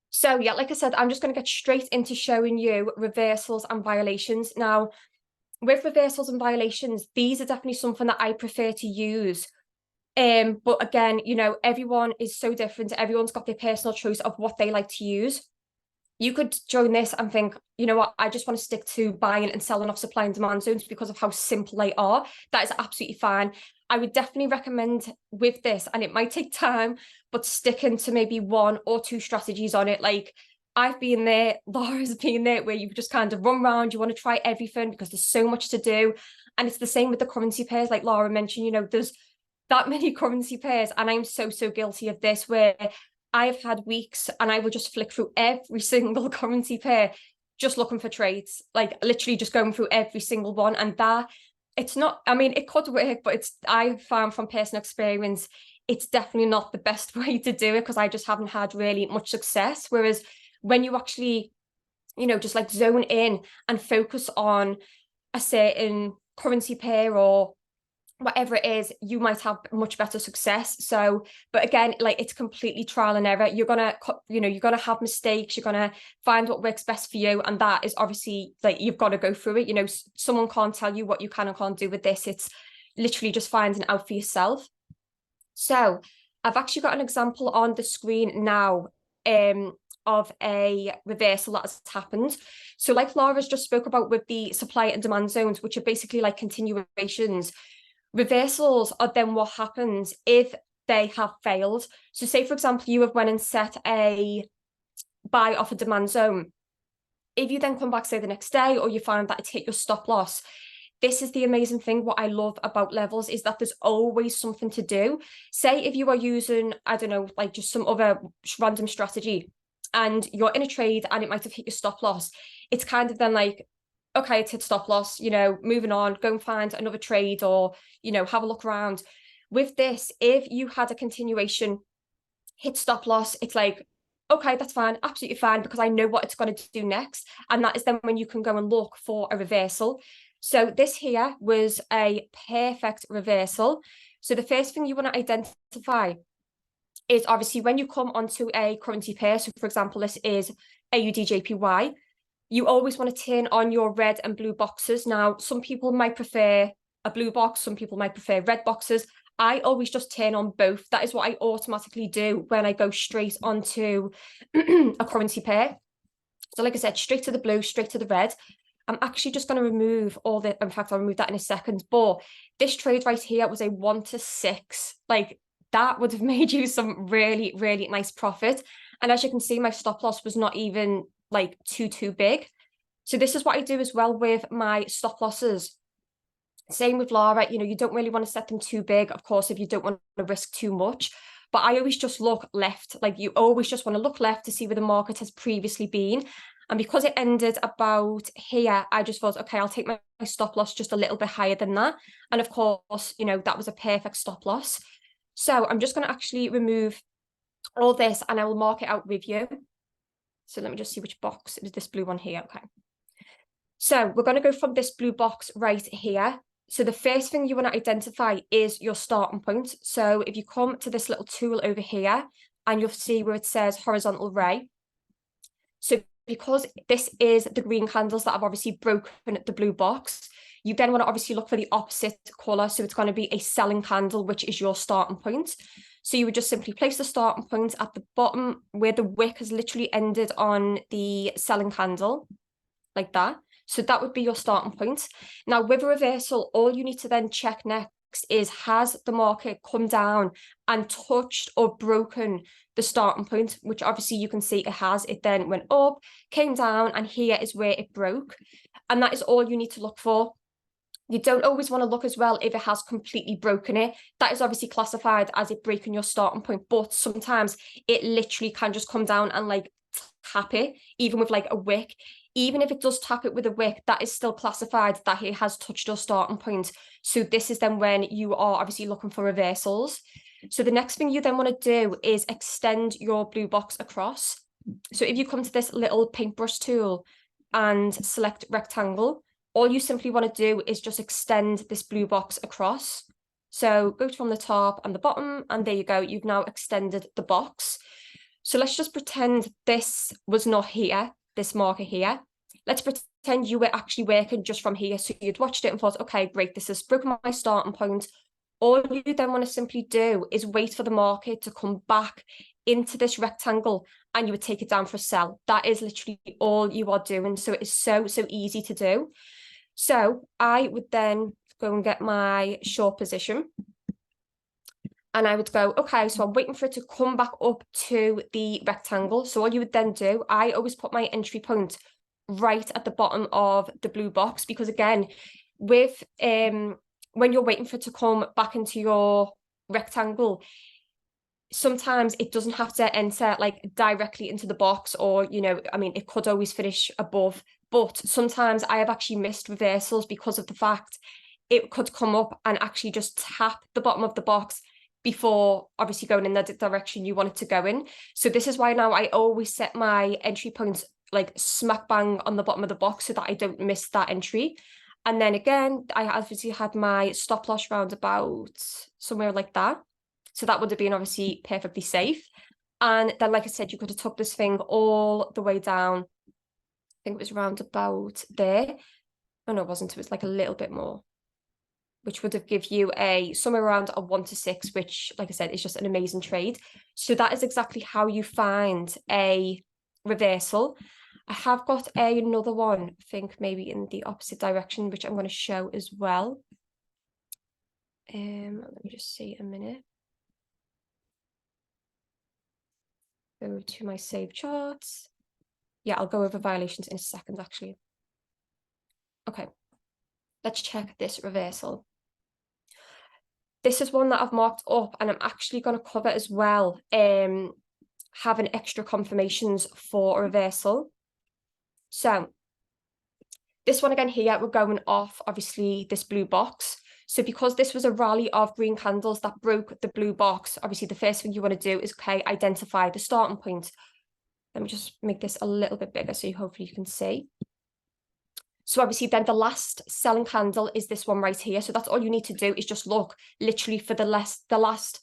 So yeah, like I said, I'm just going to get straight into showing you reversals and violations. Now, with reversals and violations, these are definitely something that I prefer to use. But again, you know, everyone is so different. Everyone's got their personal choice of what they like to use. You could join this and think, you know what, I just want to stick to buying and selling off supply and demand zones because of how simple they are. That is absolutely fine. I would definitely recommend with this, and it might take time, but sticking to maybe 1 or 2 strategies on it. Like, I've been there, Laura's been there, where you just kind of run around, you want to try everything because there's so much to do. And it's the same with the currency pairs, like Laura mentioned, you know, there's that many currency pairs, and I'm so guilty of this, where I've had weeks and I will just flick through every single currency pair just looking for trades, like literally just going through every single one. And that, it's not, I mean, it could work, but I found from personal experience, it's definitely not the best way to do it, because I just haven't had really much success. Whereas when you actually, you know, just like zone in and focus on a certain currency pair or whatever it is, you might have much better success. So, but again, like, it's completely trial and error. You're gonna, you know, you're gonna have mistakes, you're gonna find what works best for you, and that is obviously, like, you've got to go through it. You know, someone can't tell you what you can and can't do with this. It's literally just finding out for yourself. So I've actually got an example on the screen now of a reversal that has happened. So like Laura's just spoke about with the supply and demand zones, which are basically like continuations, reversals are then what happens if they have failed. So say, for example, you have went and set a buy off a demand zone. If you then come back, say, the next day, or you find that it's hit your stop loss, this is the amazing thing. What I love about levels is that there's always something to do. Say if you are using, I don't know, like just some other random strategy, and you're in a trade and it might have hit your stop loss, it's kind of then like, okay, it's hit stop loss, you know, moving on, go and find another trade, or, you know, have a look around. With this, if you had a continuation hit stop loss, it's like, okay, that's fine, absolutely fine, because I know what it's going to do next. And that is then when you can go and look for a reversal. So this here was a perfect reversal. So the first thing you want to identify is obviously when you come onto a currency pair. So for example, this is AUD/JPY. You always want to turn on your red and blue boxes. Now, some people might prefer a blue box, some people might prefer red boxes. I always just turn on both. That is what I automatically do when I go straight onto a currency pair. So like I said, straight to the blue, straight to the red. I'm actually just going to remove all the, in fact, I'll remove that in a second. But this trade right here was a 1 to 6. Like, that would have made you some really nice profit. And as you can see, my stop loss was not even like too big. So this is what I do as well with my stop losses. Same with Laura, you know, you don't really want to set them too big, of course, if you don't want to risk too much. But I always just look left. Like, you always just want to look left to see where the market has previously been. And because it ended about here, I just thought, okay, I'll take my stop loss just a little bit higher than that. And of course, you know, that was a perfect stop loss. So I'm just going to actually remove all this and I will mark it out with you. So let me just see which box. It was this blue one here. Okay. So we're going to go from this blue box right here. So the first thing you want to identify is your starting point. So if you come to this little tool over here and you'll see where it says horizontal ray. So because this is the green candles that have obviously broken the blue box, you then want to obviously look for the opposite color. So it's going to be a selling candle, which is your starting point. So you would just simply place the starting point at the bottom where the wick has literally ended on the selling candle, like that. So that would be your starting point. Now with a reversal, all you need to then check next is, has the market come down and touched or broken the starting point, which obviously you can see it has. It then went up, came down, and here is where it broke. And that is all you need to look for. You don't always want to look as well if it has completely broken it. That is obviously classified as it breaking your starting point, but sometimes it literally can just come down and like tap it, even with like a wick. Even if it does tap it with a wick, that is still classified that it has touched your starting point. So this is then when you are obviously looking for reversals. So the next thing you then want to do is extend your blue box across. So if you come to this little paintbrush tool and select rectangle, all you simply want to do is just extend this blue box across. So go from the top and the bottom, and there you go. You've now extended the box. So let's just pretend this was not here, this marker here. Let's pretend you were actually working just from here. So you'd watched it and thought, okay, great, this has broken my starting point. All you then want to simply do is wait for the marker to come back into this rectangle, and you would take it down for a cell. That is literally all you are doing. So it is so easy to do. So I would then go and get my short position. And I would go, okay, so I'm waiting for it to come back up to the rectangle. So all you would then do, I always put my entry point right at the bottom of the blue box, because again, with when you're waiting for it to come back into your rectangle, sometimes it doesn't have to enter like directly into the box, or, you know, I mean, it could always finish above, but sometimes I have actually missed reversals because of the fact it could come up and actually just tap the bottom of the box before obviously going in the direction you want it to go in. So this is why now I always set my entry points like smack bang on the bottom of the box so that I don't miss that entry. And then again, I obviously had my stop loss round about somewhere like that. So that would have been obviously perfectly safe. And then, like I said, you could have took this thing all the way down. I think it was around about there. Oh, no, it wasn't. It was like a little bit more, which would have give you a somewhere around a 1 to 6, which, like I said, is just an amazing trade. So that is exactly how you find a reversal. I have got another one, I think maybe in the opposite direction, which I'm going to show as well. Let me just see a minute. Go to my save charts. Yeah, I'll go over violations in a second, actually. Okay, let's check this reversal. This is one that I've marked up, and I'm actually going to cover as well, having extra confirmations for a reversal. So this one again here, we're going off, obviously, this blue box. So because this was a rally of green candles that broke the blue box, obviously the first thing you want to do is, okay, identify the starting point. Let me just make this a little bit bigger so hopefully you can see. So obviously then the last selling candle is this one right here. So that's all you need to do is just look literally for the last.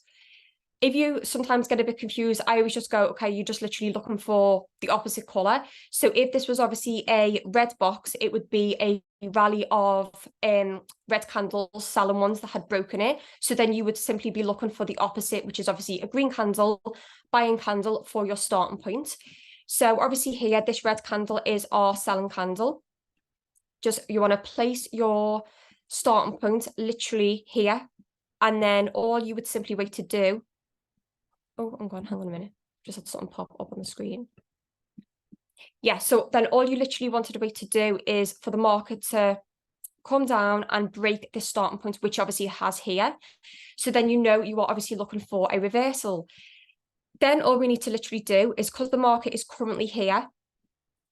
If you sometimes get a bit confused, I always just go, okay, you're just literally looking for the opposite color. So if this was obviously a red box, it would be a rally of red candles, selling ones that had broken it. So then you would simply be looking for the opposite, which is obviously a green candle, buying candle for your starting point. So obviously here, this red candle is our selling candle. Just, you want to place your starting point literally here. And then all you would simply wait to do. Oh, I'm going, hang on a minute. Just had something pop up on the screen. Yeah, so then all you literally wanted to wait to do is for the market to come down and break this starting point, which obviously it has here. So then you know you are obviously looking for a reversal. Then all we need to literally do is, because the market is currently here,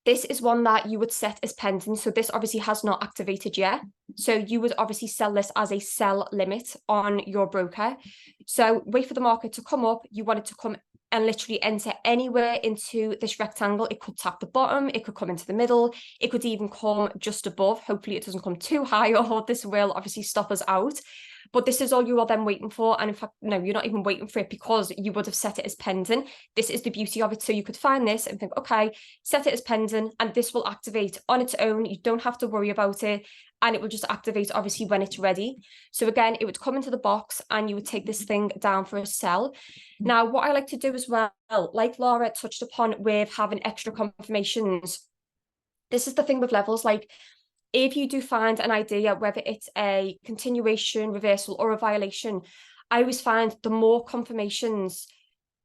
this is one that you would set as pending. So this obviously has not activated yet. So you would obviously sell this as a sell limit on your broker. So wait for the market to come up. You want it to come and literally enter anywhere into this rectangle. It could tap the bottom. It could come into the middle. It could even come just above. Hopefully it doesn't come too high, or this will obviously stop us out. But this is all you are then waiting for. And in fact, no, you're not even waiting for it, because you would have set it as pending. This is the beauty of it. So you could find this and think, okay, set it as pending, and this will activate on its own. You don't have to worry about it. And it will just activate obviously when it's ready. So again, it would come into the box and you would take this thing down for a sell. Now, what I like to do as well, like Laura touched upon with having extra confirmations, this is the thing with levels. Like, if you do find an idea, whether it's a continuation, reversal, or a violation, I always find the more confirmations,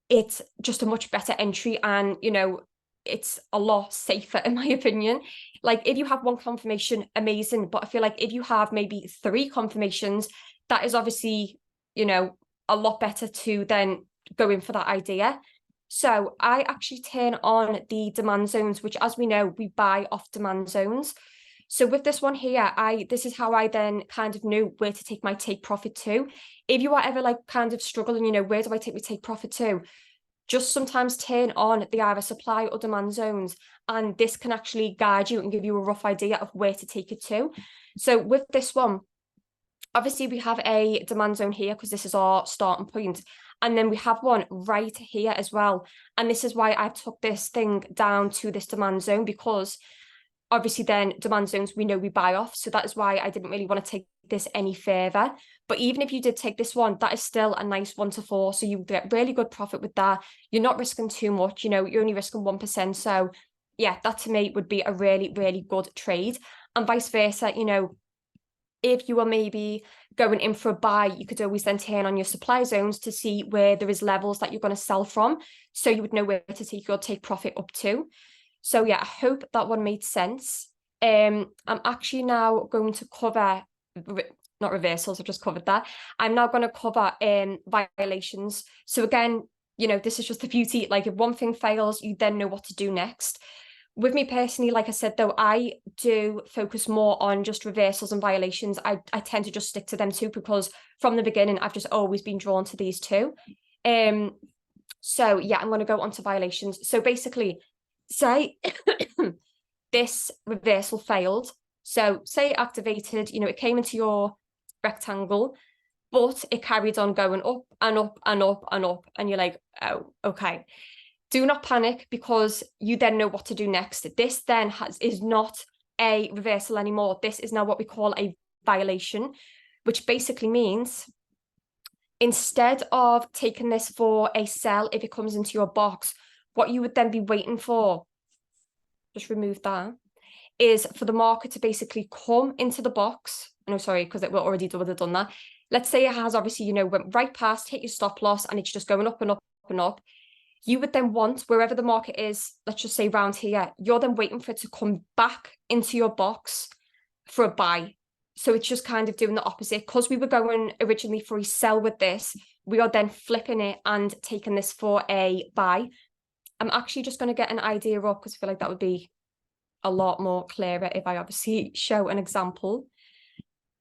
it's just a much better entry, and, you know, it's a lot safer in my opinion. Like, if you have one confirmation, amazing. But I feel like if you have maybe 3 confirmations, that is obviously, you know, a lot better to then go in for that idea. So I actually turn on the demand zones, which, as we know, we buy off demand zones. So with this one here, this is how I then kind of knew where to take my take profit to. if you are ever like kind of struggling, you know, where do I take my take profit to? Just sometimes turn on the either supply or demand zones, and this can actually guide you and give you a rough idea of where to take it to. So with this one, obviously we have a demand zone here because this is our starting point. And then we have one right here as well. And this is why I took this thing down to this demand zone, because obviously then demand zones we know we buy off. So that is why I didn't really want to take this any further. But even if you did take this one, that is still a nice 1 to 4. So you get really good profit with that. You're not risking too much, you know, you're only risking 1%. So yeah, that to me would be a really, really good trade. And vice versa, you know, if you are maybe going in for a buy, you could always then turn on your supply zones to see where there is levels that you're going to sell from. So you would know where to take your take profit up to. So yeah, I hope that one made sense. I'm actually now going to cover, not reversals, I've just covered that. I'm now going to cover violations. So again, you know, this is just the beauty. Like if one thing fails, you then know what to do next. With me personally, like I said, though, I do focus more on just reversals and violations. I tend to just stick to them too, because from the beginning, I've just always been drawn to these two. So yeah, I'm going to go on to violations. So basically, say this reversal failed. So say it activated, you know, it came into your rectangle, but it carried on going up and up and up and up. And you're like, oh, okay. Do not panic, because you then know what to do next. This then is not a reversal anymore. This is now what we call a violation, which basically means instead of taking this for a sell, if it comes into your box, what you would then be waiting for, just remove that, is for the market to basically come into the box. No, sorry, because it will already would have done that. Let's say it has obviously, you know, went right past, hit your stop loss, and it's just going up and up and up. You would then want, wherever the market is, let's just say around here, you're then waiting for it to come back into your box for a buy. So it's just kind of doing the opposite. Because we were going originally for a sell with this, we are then flipping it and taking this for a buy. I'm actually just going to get an idea up, because I feel like that would be a lot more clearer if I obviously show an example.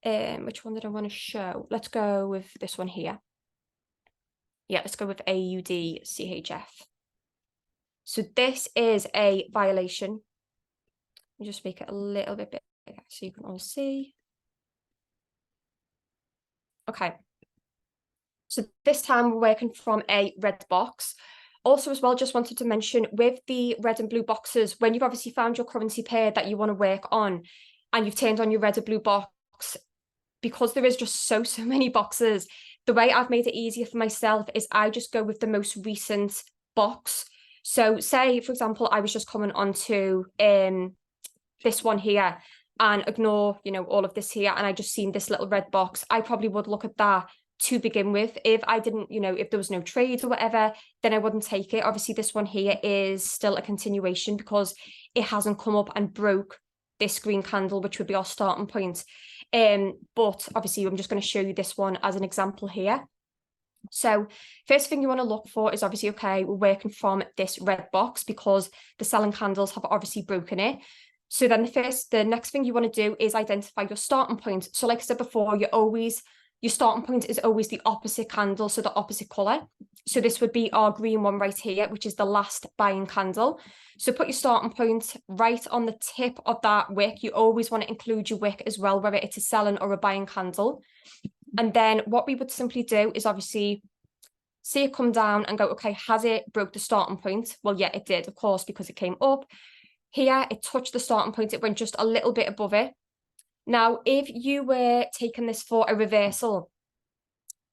Which one did I want to show? Let's go with this one here. Yeah, let's go with AUD-CHF. So this is a violation. Let me just make it a little bit bigger so you can all see. Okay. So this time we're working from a red box. Also as well, just wanted to mention with the red and blue boxes, when you've obviously found your currency pair that you want to work on and you've turned on your red or blue box, because there is just so many boxes, the way I've made it easier for myself is I just go with the most recent box. So say, for example, I was just coming onto this one here and ignore, you know, all of this here, and I just seen this little red box. I probably would look at that to begin with. If I didn't, you know, if there was no trades or whatever, then I wouldn't take it. Obviously, this one here is still a continuation because it hasn't come up and broke this green candle, which would be our starting point. But obviously I'm just going to show you this one as an example here. So first thing you want to look for is obviously, okay, we're working from this red box because the selling candles have obviously broken it. So then the next thing you want to do is identify your starting point. So like I said before, your starting point is always the opposite candle, so the opposite color. So this would be our green one right here, which is the last buying candle. So put your starting point right on the tip of that wick. You always want to include your wick as well, whether it's a selling or a buying candle. And then what we would simply do is obviously see it come down and go, okay, has it broke the starting point? Well, yeah, it did, of course, because it came up. Here, it touched the starting point. It went just a little bit above it. Now, if you were taking this for a reversal,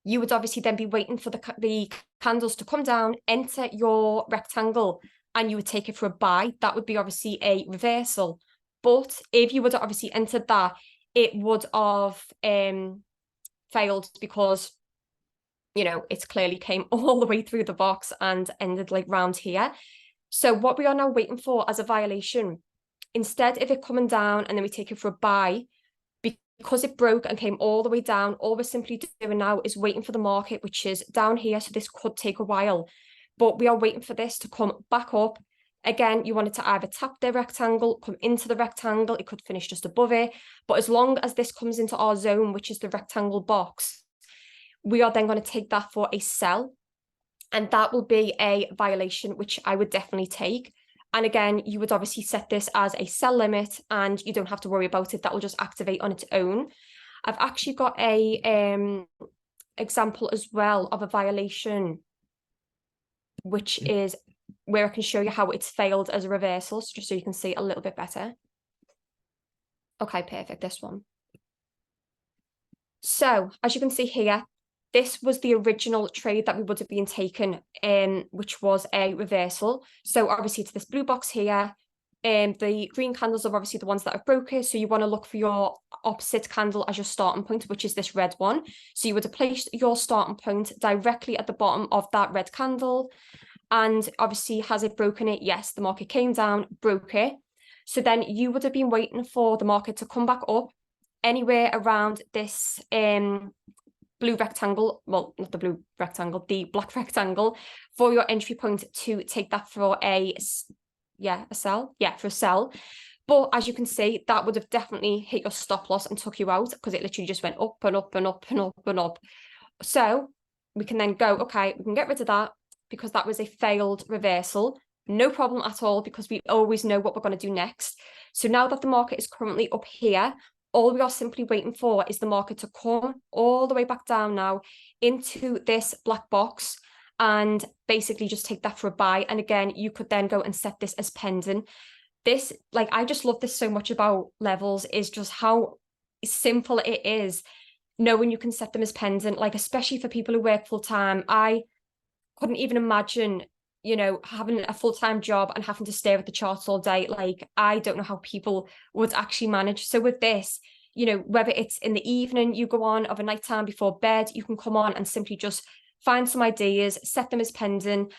you would obviously then be waiting for the candles to come down, enter your rectangle, and you would take it for a buy. That would be obviously a reversal. But if you would have obviously entered that, it would have failed because, you know, it clearly came all the way through the box and ended like round here. So what we are now waiting for as a violation, instead of it coming down and then we take it for a buy, because it broke and came all the way down, all we're simply doing now is waiting for the market, which is down here. So this could take a while, but we are waiting for this to come back up. Again, you want it to either tap the rectangle, come into the rectangle, it could finish just above it. But as long as this comes into our zone, which is the rectangle box, we are then going to take that for a sell. And that will be a violation, which I would definitely take. And again, you would obviously set this as a sell limit and you don't have to worry about it. That will just activate on its own. I've actually got a example as well of a violation, which is where I can show you how it's failed as a reversal, so just so you can see a little bit better. Okay, perfect, this one. So as you can see here, this was the original trade that we would have been taken, which was a reversal. So obviously it's this blue box here. The green candles are obviously the ones that are broken. So you want to look for your opposite candle as your starting point, which is this red one. So you would have placed your starting point directly at the bottom of that red candle. And obviously, has it broken it? Yes, the market came down, broke it. So then you would have been waiting for the market to come back up anywhere around this blue rectangle, well, not the blue rectangle, the black rectangle, for your entry point to take that for a sell. Yeah, for a sell. But as you can see, that would have definitely hit your stop loss and took you out because it literally just went up and up and up and up and up. So we can then go, okay, we can get rid of that because that was a failed reversal. No problem at all, because we always know what we're going to do next. So now that the market is currently up here, all we are simply waiting for is the market to come all the way back down now into this black box and basically just take that for a buy. And again, you could then go and set this as pending. This, like, I just love this so much about levels, is just how simple it is knowing you can set them as pending, like, especially for people who work full time. I couldn't even imagine, you know, having a full-time job and having to stare at the charts all day. Like, I don't know how people would actually manage. So with this, you know, whether it's in the evening you go on, of a nighttime before bed, you can come on and simply just find some ideas, set them as pending,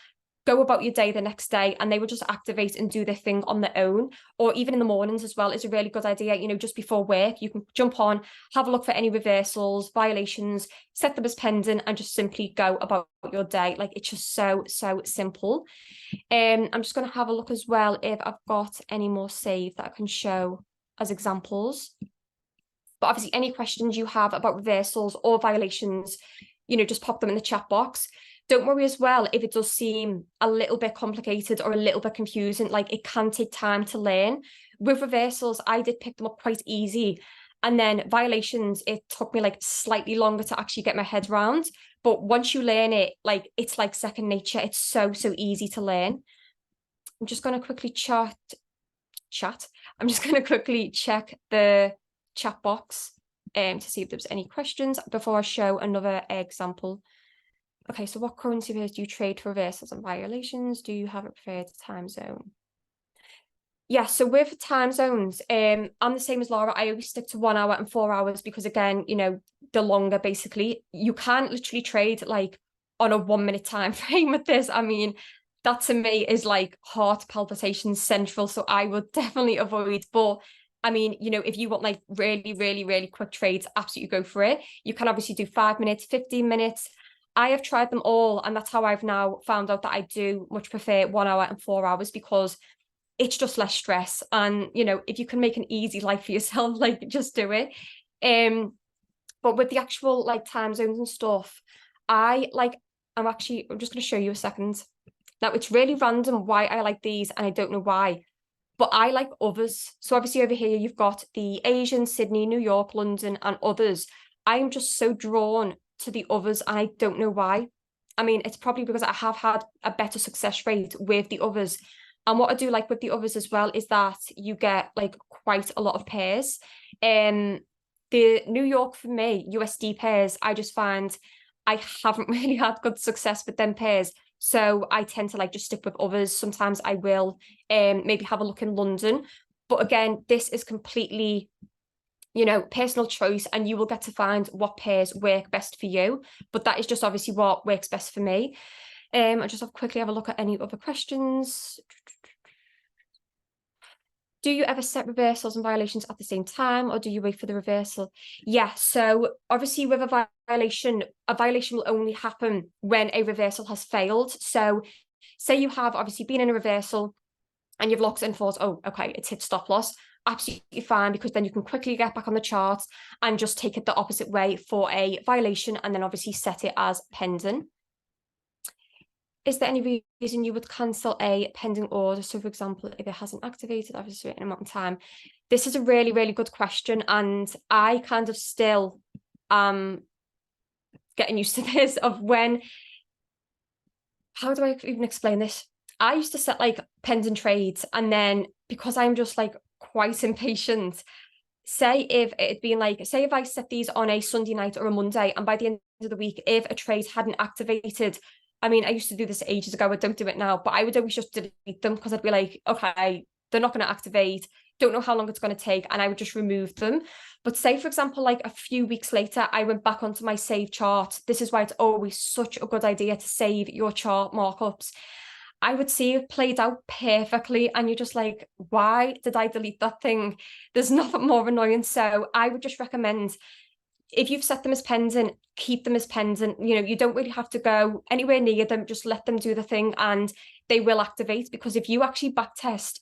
go about your day the next day, and they will just activate and do their thing on their own. Or even in the mornings as well, it's a really good idea. You know, just before work, you can jump on, have a look for any reversals, violations, set them as pending, and just simply go about your day. Like, it's just so simple. I'm just going to have a look as well if I've got any more saved that I can show as examples. But obviously, any questions you have about reversals or violations, you know, just pop them in the chat box. Don't worry as well if it does seem a little bit complicated or a little bit confusing. Like, it can take time to learn. With reversals, I did pick them up quite easy. And then violations, it took me like slightly longer to actually get my head around. But once you learn it, like, it's like second nature. It's so easy to learn. I'm just going to quickly I'm just going to quickly check the chat box to see if there's any questions before I show another example. Okay, so what currency pairs do you trade for reversals and violations? Do you have a preferred time zone? Yeah, so with time zones, I'm the same as Laura. I always stick to 1 hour and 4 hours because, again, you know, the longer, basically, you can't literally trade like on a 1 minute time frame with this. I mean, that to me is like heart palpitations central. So I would definitely avoid. But I mean, you know, if you want like really quick trades, absolutely go for it. You can obviously do 5 minutes, 15 minutes. I have tried them all, and that's how I've now found out that I do much prefer 1 hour and 4 hours, because it's just less stress. And, you know, if you can make an easy life for yourself, like, just do it. But with the actual like time zones and stuff, I'm just going to show you a second. Now, it's really random why I like these, and I don't know why, but I like others. So obviously over here, you've got the Asian, Sydney, New York, London, and others. I'm just so drawn to the others, and I don't know why. I mean, it's probably because I have had a better success rate with the others. And what I do like with the others as well is that you get like quite a lot of pairs. The New York, for me, USD pairs, I just find I haven't really had good success with them pairs. So I tend to like just stick with others. Sometimes I will maybe have a look in London. But again, this is completely, you know, personal choice, and you will get to find what pairs work best for you. But that is just obviously what works best for me. I just quickly have a look at any other questions. Do you ever set reversals and violations at the same time, or do you wait for the reversal? Yeah, so obviously with a violation will only happen when a reversal has failed. So say you have obviously been in a reversal and you've looked and thought, oh, okay, it's hit stop loss. absolutely fine, because then you can quickly get back on the charts and just take it the opposite way for a violation, and then obviously set it as pending. Is there any reason you would cancel a pending order? So for example, if it hasn't activated after a certain amount of time. This is a really, really good question. And I kind of still getting used to this, of when, how do I even explain this? I used to set like pending trades, and then because I'm just like quite impatient, say if it had been like, say if I set these on a Sunday night or a Monday, and by the end of the week, if a trade hadn't activated, I mean, I used to do this ages ago, I don't do it now, but I would always just delete them, because I'd be like, okay, they're not going to activate, don't know how long it's going to take, and I would just remove them. But say, for example, like a few weeks later, I went back onto my save chart. This is why it's always such a good idea to save your chart markups. I would see it played out perfectly, and you're just like, why did I delete that thing? There's nothing more annoying. So I would just recommend, if you've set them as pending, keep them as pending. You know, you don't really have to go anywhere near them. Just let them do the thing, and they will activate. Because if you actually backtest,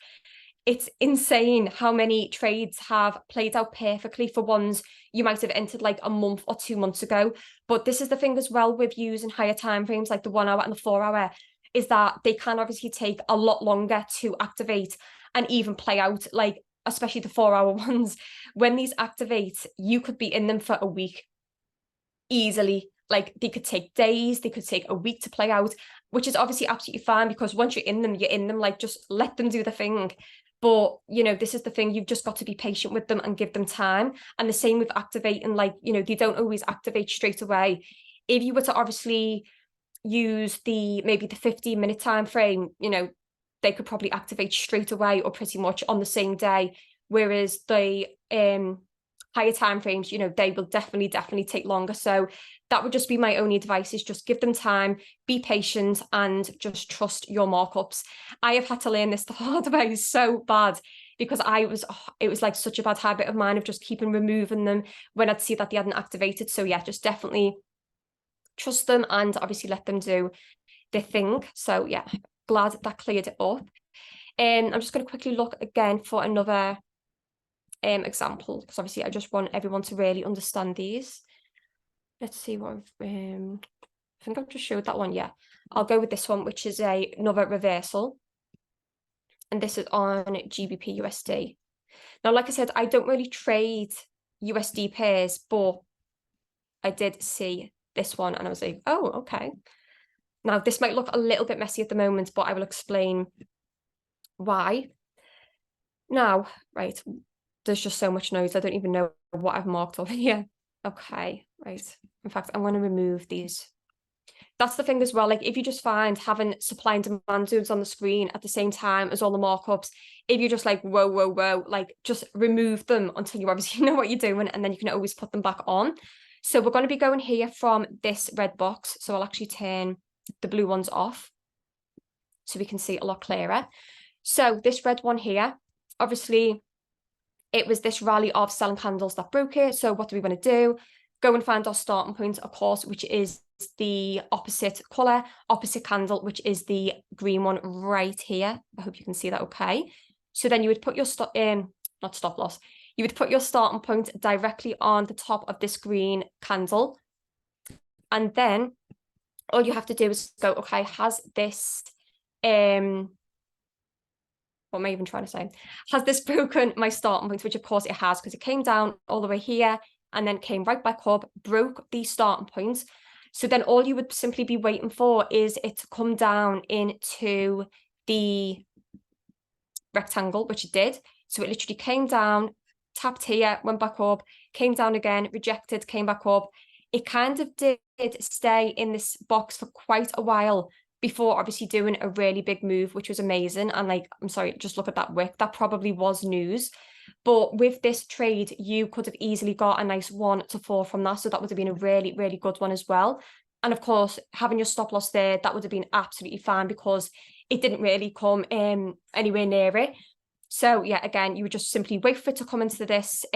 it's insane how many trades have played out perfectly for ones you might have entered like a month or 2 months ago. But this is the thing as well with using higher time frames, like the 1 hour and the 4 hour, is that they can obviously take a lot longer to activate and even play out, like especially the 4 hour ones. When these activate, you could be in them for a week easily. Like they could take days, they could take a week to play out, which is obviously absolutely fine, because once you're in them, you're in them. Like, just let them do the thing. But, you know, this is the thing, you've just got to be patient with them and give them time. And the same with activating, like, you know, they don't always activate straight away. If you were to obviously use maybe the 15-minute time frame, you know, they could probably activate straight away or pretty much on the same day. Whereas the higher time frames, you know, they will definitely take longer. So that would just be my only advice, is just give them time, be patient, and just trust your markups. I have had to learn this the hard way so bad, because it was like such a bad habit of mine of just keeping removing them when I'd see that they hadn't activated. So yeah, just definitely trust them and obviously let them do their thing. So yeah, glad that cleared it up. And I'm just going to quickly look again for another example, because obviously I just want everyone to really understand these. Let's see what I think I've just showed that one. Yeah, I'll go with this one, which is another reversal, and this is on GBP USD. Now, like I said, I don't really trade USD pairs, but I did see this one and I was like, oh, okay. Now this might look a little bit messy at the moment, but I will explain why. Now, right, there's just so much noise, I don't even know what I've marked over here. Okay, right. In fact, I'm going to remove these. That's the thing as well. Like, if you just find having supply and demand zones on the screen at the same time as all the markups, if you're just like, whoa, like, just remove them until you obviously know what you're doing, and then you can always put them back on. So we're going to be going here from this red box. So I'll actually turn the blue ones off so we can see a lot clearer. So this red one here, obviously, it was this rally of selling candles that broke it. So what do we want to do? Go and find our starting point, of course, which is the opposite color, opposite candle, which is the green one right here. I hope you can see that okay. So then you would put your not stop loss. You would put your starting point directly on the top of this green candle. And then all you have to do is go, okay, has this what am I even trying to say? Has this broken my starting point? Which of course it has, because it came down all the way here and then came right back up, broke the starting point. So then all you would simply be waiting for is it to come down into the rectangle, which it did. So it literally came down, tapped here, went back up, came down again, rejected, came back up. It kind of did stay in this box for quite a while before obviously doing a really big move, which was amazing. And like, I'm sorry, just look at that wick. That probably was news. But with this trade, you could have easily got a nice 1 to 4 from that. So that would have been a really, really good one as well. And of course, having your stop loss there, that would have been absolutely fine, because it didn't really come anywhere near it. So yeah, again, you would just simply wait for it to come into this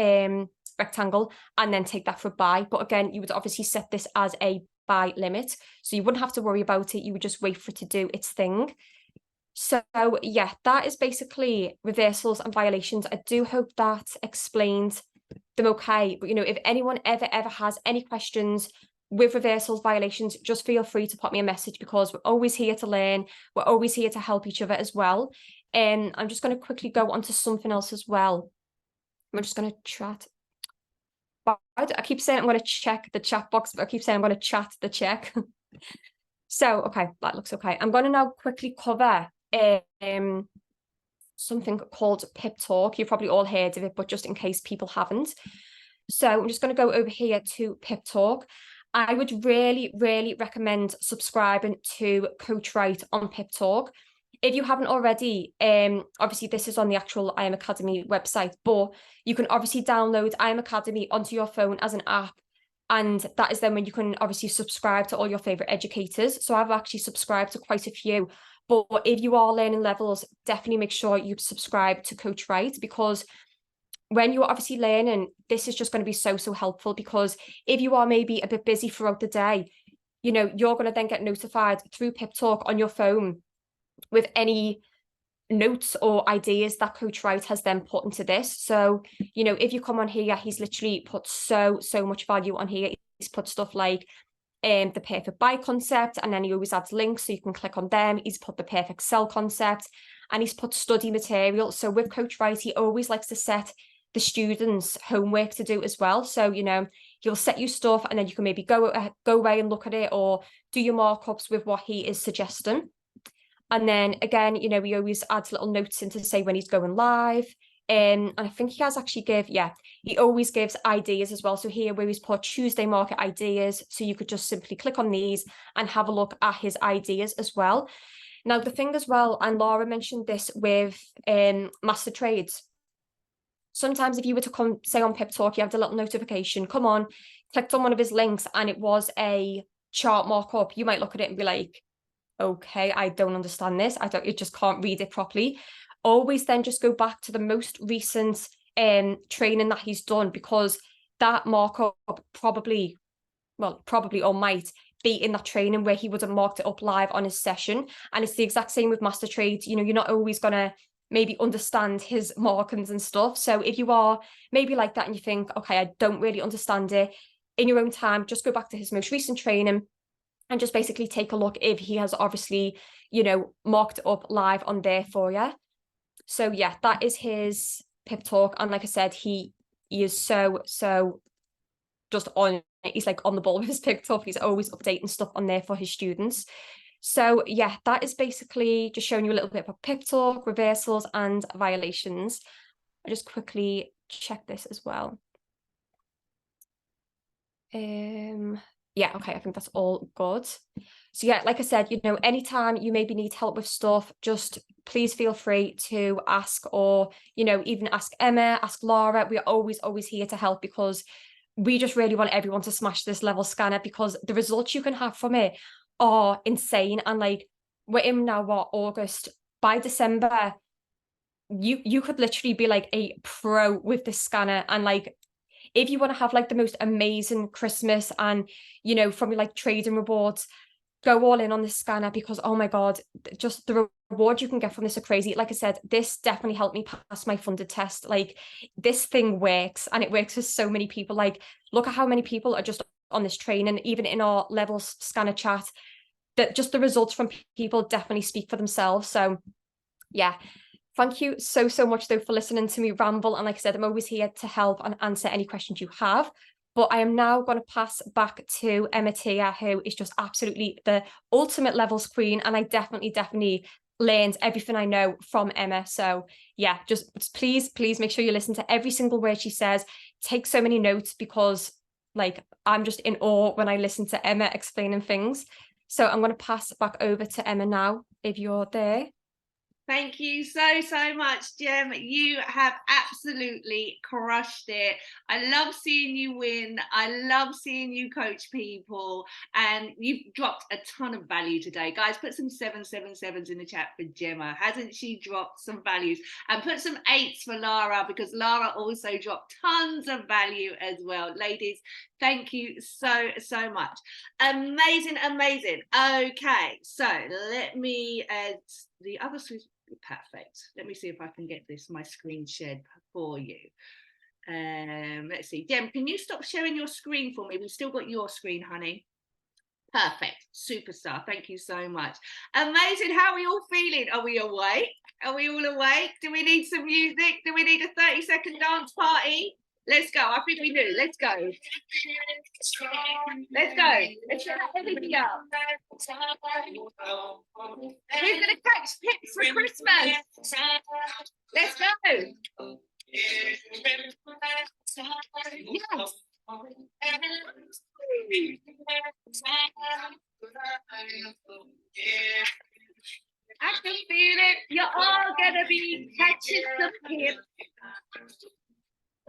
rectangle and then take that for a buy. But again, you would obviously set this as a buy limit, so you wouldn't have to worry about it. You would just wait for it to do its thing. So yeah, that is basically reversals and violations. I do hope that explained them okay. But, you know, if anyone ever has any questions with reversals, violations, just feel free to pop me a message, because we're always here to learn. We're always here to help each other as well. And I'm just going to quickly go on to something else as well. I'm just going to chat. I keep saying I'm going to check the chat box, but I keep saying I'm going to chat the check. So, okay, that looks okay. I'm going to now quickly cover something called Pip Talk. You've probably all heard of it, but just in case people haven't. So I'm just going to go over here to Pip Talk. I would really, really recommend subscribing to Coach Wright on Pip Talk. If you haven't already, obviously this is on the actual I Am Academy website, but you can obviously download I Am Academy onto your phone as an app. And that is then when you can obviously subscribe to all your favorite educators. So I've actually subscribed to quite a few. But if you are learning levels, definitely make sure you subscribe to Coach Wright, because when you're obviously learning, this is just going to be so helpful. Because if you are maybe a bit busy throughout the day, you know, you're going to then get notified through Pip Talk on your phone with any notes or ideas that Coach Wright has then put into this. So, you know, if you come on here, he's literally put so much value on here. He's put stuff like the perfect buy concept, and then he always adds links so you can click on them. He's put the perfect sell concept, and he's put study material. So with Coach Wright, he always likes to set the students homework to do as well. So, you know, he'll set you stuff, and then you can maybe go away and look at it, or do your markups with what he is suggesting. And then again, you know, he always adds little notes in to say when he's going live. And I think he has actually he always gives ideas as well. So here where he's put Tuesday market ideas, so you could just simply click on these and have a look at his ideas as well. Now, the thing as well, and Laura mentioned this with master trades. Sometimes if you were to come, say on Pip Talk, you have the little notification, come on, clicked on one of his links and it was a chart markup, you might look at it and be like, okay, I don't understand this. You just can't read it properly. Always then just go back to the most recent training that he's done, because that markup probably or might be in that training where he would have marked it up live on his session. And it's the exact same with master trades. You know, you're not always gonna maybe understand his markings and stuff. So if you are maybe like that and you think, okay, I don't really understand it, in your own time, just go back to his most recent training and just basically take a look if he has obviously, you know, marked it up live on there for you. So yeah, that is his Pip Talk. And like I said, he is so just on, he's like on the ball with his Pip Talk. He's always updating stuff on there for his students. So yeah, that is basically just showing you a little bit about Pip Talk, reversals and violations. I just quickly check this as well. Yeah, okay, I think that's all good. So yeah, like I said, you know, anytime you maybe need help with stuff, just please feel free to ask, or, you know, even ask Emma, ask Laura. We're always here to help, because we just really want everyone to smash this level scanner, because the results you can have from it are insane. And like, we're in now, what, August? By December, you could literally be like a pro with this scanner. And like, if you want to have like the most amazing Christmas and, you know, from like trading rewards, go all in on this scanner, because, oh my God, just the reward you can get from this are crazy. Like I said, this definitely helped me pass my funded test. Like, this thing works, and it works for so many people. Like, look at how many people are just on this training, even in our levels scanner chat, that just the results from people definitely speak for themselves. So yeah. Thank you so much, though, for listening to me ramble. And like I said, I'm always here to help and answer any questions you have. But I am now going to pass back to Emma Tia, who is just absolutely the ultimate levels queen. And I definitely learned everything I know from Emma. So yeah, just please make sure you listen to every single word she says. Take so many notes, because like, I'm just in awe when I listen to Emma explaining things. So I'm going to pass back over to Emma now, if you're there. Thank you so much, Jem. You have absolutely crushed it. I love seeing you win. I love seeing you coach people, and you've dropped a ton of value today. Guys, put some 777s in the chat for Gemma. Hasn't she dropped some values? And put some 8s for Lara, because Lara also dropped tons of value as well. Ladies, thank you so much. Amazing. Okay, so let me the other screen, perfect. Let me see if I can get my screen shared for you. Let's see. Jem, can you stop sharing your screen for me? We've still got your screen, honey. Perfect. Superstar. Thank you so much. Amazing. How are we all feeling? Are we awake? Are we all awake? Do we need some music? Do we need a 30-second dance party? Let's go. I think we do. Let's go. Let's go. Let's get everything up. Who's going to catch pips for Christmas? Let's go. Yes. I can feel it. You're all gonna be catching the pips.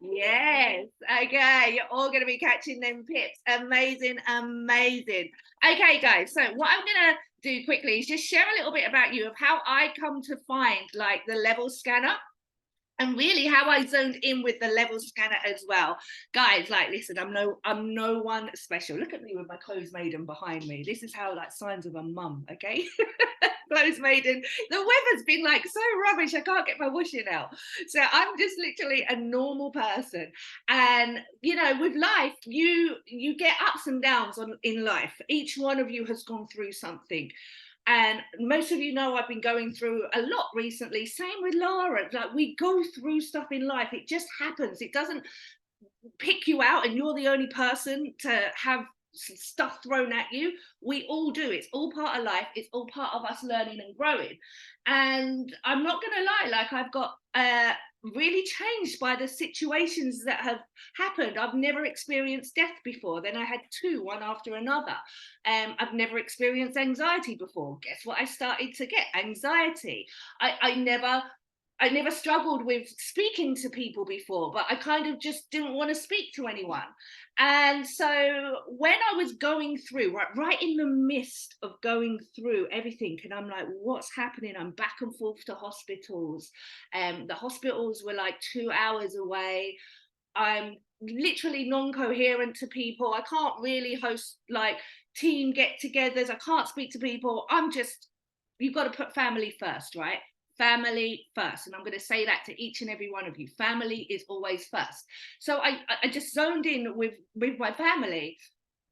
Yes. Okay. You're all gonna be catching them pips. Amazing. Amazing. Okay, guys. So what I'm gonna do quickly is just share a little bit about you of how I come to find like the level scanner. And really how I zoned in with the level scanner as well. Guys, like, listen, I'm no one special. Look at me with my clothes maiden behind me. This is how, like, signs of a mum, okay? Clothes maiden. The weather's been like so rubbish, I can't get my washing out. So I'm just literally a normal person. And, you know, with life, you get ups and downs in life. Each one of you has gone through something. And most of you know I've been going through a lot recently. Same with Lara. Like, we go through stuff in life. It just happens. It doesn't pick you out and you're the only person to have stuff thrown at you. We all do. It's all part of life. It's all part of us learning and growing. And I'm not going to lie, like, I've got really changed by the situations that have happened. I've never experienced death before. Then I had two, one after another. I've never experienced anxiety before. Guess what? I started to get anxiety. I never struggled with speaking to people before, but I kind of just didn't want to speak to anyone. And so when I was going through, right in the midst of going through everything, and I'm like, what's happening? I'm back and forth to hospitals. The hospitals were like 2 hours away. I'm literally non-coherent to people. I can't really host like team get-togethers. I can't speak to people. You've got to put family first, right? Family first. And I'm going to say that to each and every one of you. Family is always first. So I just zoned in with my family.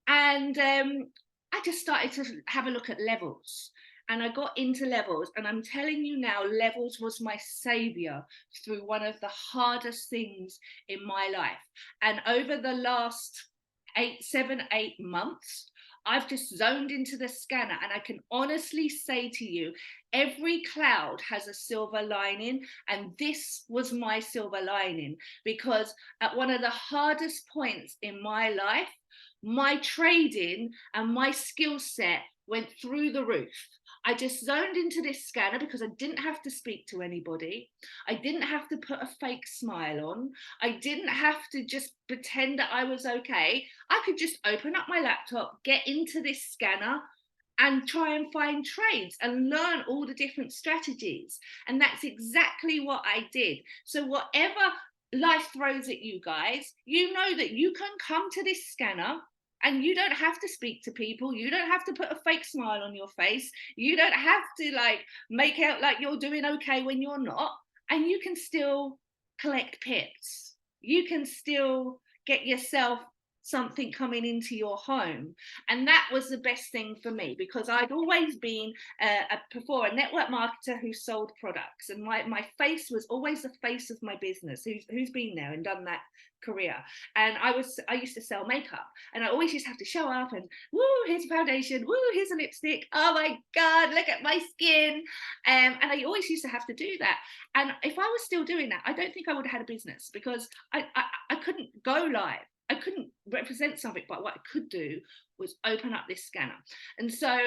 And I just started to have a look at levels. And I got into levels. And I'm telling you now, levels was my savior through one of the hardest things in my life. And over the last 7, 8 months, I've just zoned into the scanner, and I can honestly say to you, every cloud has a silver lining, and this was my silver lining, because at one of the hardest points in my life, my trading and my skill set went through the roof. I just zoned into this scanner because I didn't have to speak to anybody. I didn't have to put a fake smile on. I didn't have to just pretend that I was okay. I could just open up my laptop, get into this scanner, and try and find trades and learn all the different strategies. And that's exactly what I did. So whatever life throws at you guys, you know that you can come to this scanner and you don't have to speak to people. You don't have to put a fake smile on your face. You don't have to like make out like you're doing okay when you're not. And you can still collect pips. You can still get yourself something coming into your home. And that was the best thing for me, because I'd always been before a network marketer who sold products, and my face was always the face of my business. Who's been there and done that career? And I used to sell makeup, and I always used to have to show up and, woo, here's a foundation, woo, here's a lipstick, oh my god, look at my skin. And I always used to have to do that. And if I was still doing that, I don't think I would have had a business, because I couldn't go live. I couldn't represent something, but what I could do was open up this scanner. And so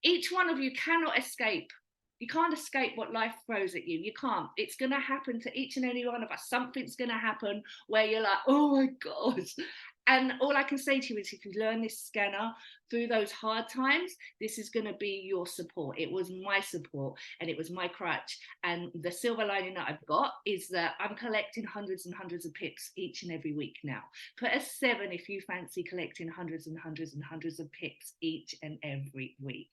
each one of you cannot escape. You can't escape what life throws at you. You can't. It's going to happen to each and every one of us. Something's going to happen where you're like, oh my God. And all I can say to you is, if you learn this scanner through those hard times, this is going to be your support. It was my support, and it was my crutch. And the silver lining that I've got is that I'm collecting hundreds and hundreds of pips each and every week now. Put a 7 if you fancy collecting hundreds and hundreds and hundreds of pips each and every week.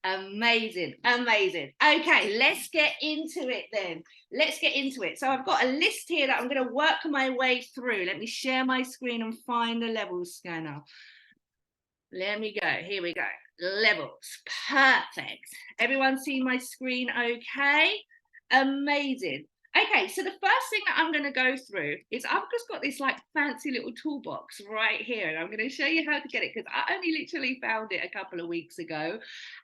Amazing, amazing. Okay, let's get into it then. Let's get into it. So I've got a list here that I'm going to work my way through. Let me share my screen and find the levels scanner. Let me go. Here we go. Levels. Perfect. Everyone see my screen okay? Amazing. Okay, so the first thing that I'm going to go through is I've just got this like fancy little toolbox right here, and I'm going to show you how to get it because I only literally found it a couple of weeks ago,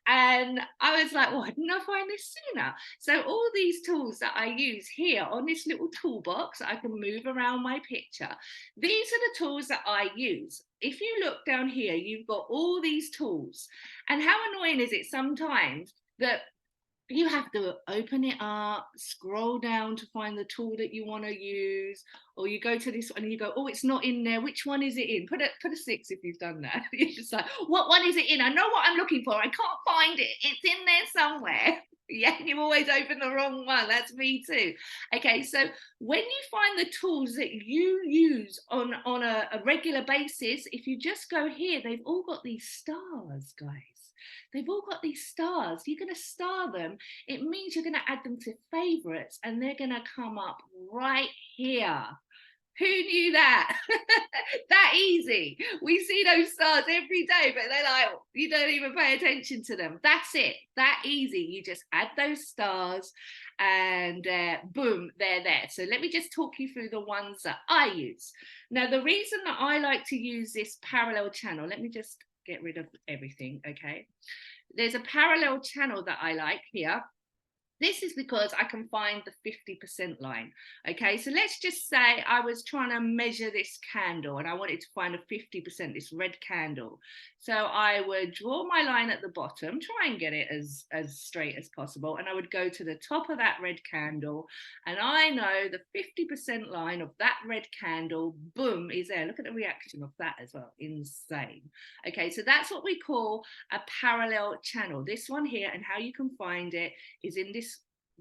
and I was like, why didn't I find this sooner? So all these tools that I use here on this little toolbox, I can move around my picture. These are the tools that I use. If you look down here, you've got all these tools, and how annoying is it sometimes that you have to open it up, scroll down to find the tool that you want to use, or you go to this one and you go, oh, it's not in there. Which one is it in? Put a 6 if you've done that. You're just like, what one is it in? I know what I'm looking for. I can't find it. It's in there somewhere. Yeah, you always open the wrong one. That's me too. Okay, so when you find the tools that you use on a regular basis, if you just go here, they've all got these stars, guys. They've all got these stars. You're going to star them. It means you're going to add them to favorites, and they're going to come up right here. Who knew that? That easy. We see those stars every day, but they're like, you don't even pay attention to them. That's it. That easy. You just add those stars and boom, they're there. So let me just talk you through the ones that I use. Now, the reason that I like to use this parallel channel, let me just get rid of everything, okay? There's a parallel channel that I like here. This is because I can find the 50% line. Okay, so let's just say I was trying to measure this candle and I wanted to find a 50%, this red candle. So I would draw my line at the bottom, try and get it as straight as possible. And I would go to the top of that red candle. And I know the 50% line of that red candle, boom, is there. Look at the reaction of that as well. Insane. Okay, so that's what we call a parallel channel. This one here, and how you can find it is in this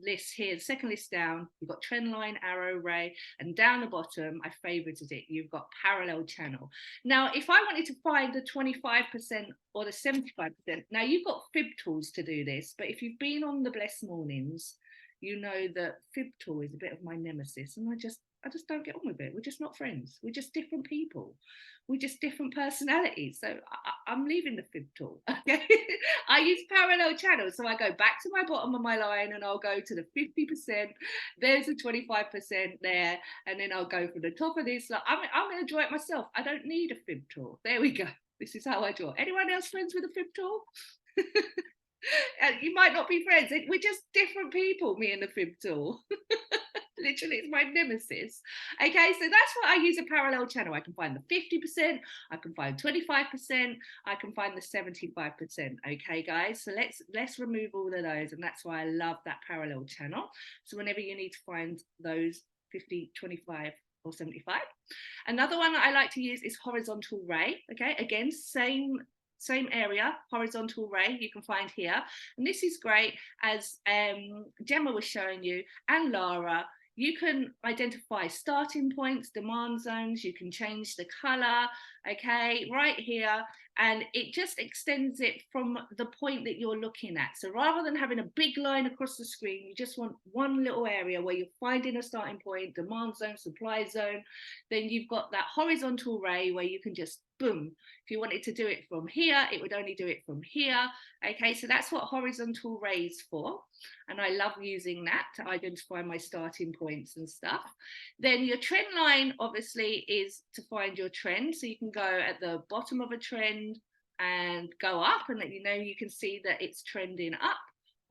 list here, the second list down. You've got trend line, arrow, ray, and down the bottom I favorited it, you've got parallel channel. Now if I wanted to find the 25% or the 75%, now you've got fib tools to do this, but if you've been on the Blessed Mornings, you know that fib tool is a bit of my nemesis, and I just don't get on with it. We're just not friends. We're just different people. We're just different personalities. So I'm leaving the fib tool. Okay, I use parallel channels. So I go back to my bottom of my line and I'll go to the 50%. There's a 25% there, and then I'll go from the top of this. Like, I'm going to draw it myself. I don't need a fib tool. There we go. This is how I draw. Anyone else friends with a fib tool? You might not be friends. We're just different people, me and the fib tool. Literally, it's my nemesis. Okay, so that's what I use a parallel channel. I can find the 50%, I can find 25%, I can find the 75%. Okay, guys, so let's remove all of those, and that's why I love that parallel channel. So whenever you need to find those 50, 25, or 75. Another one that I like to use is horizontal ray. Okay, again, same area, horizontal ray, you can find here. And this is great, as Gemma was showing you, and Lara. You can identify starting points, demand zones, you can change the color, okay, right here, and it just extends it from the point that you're looking at. So rather than having a big line across the screen, you just want one little area where you're finding a starting point, demand zone, supply zone. Then you've got that horizontal ray where you can just boom. If you wanted to do it from here, it would only do it from here. Okay, so that's what horizontal ray is for. And I love using that to identify my starting points and stuff. Then your trend line obviously is to find your trend. So you can go at the bottom of a trend and go up, and you know, you can see that it's trending up,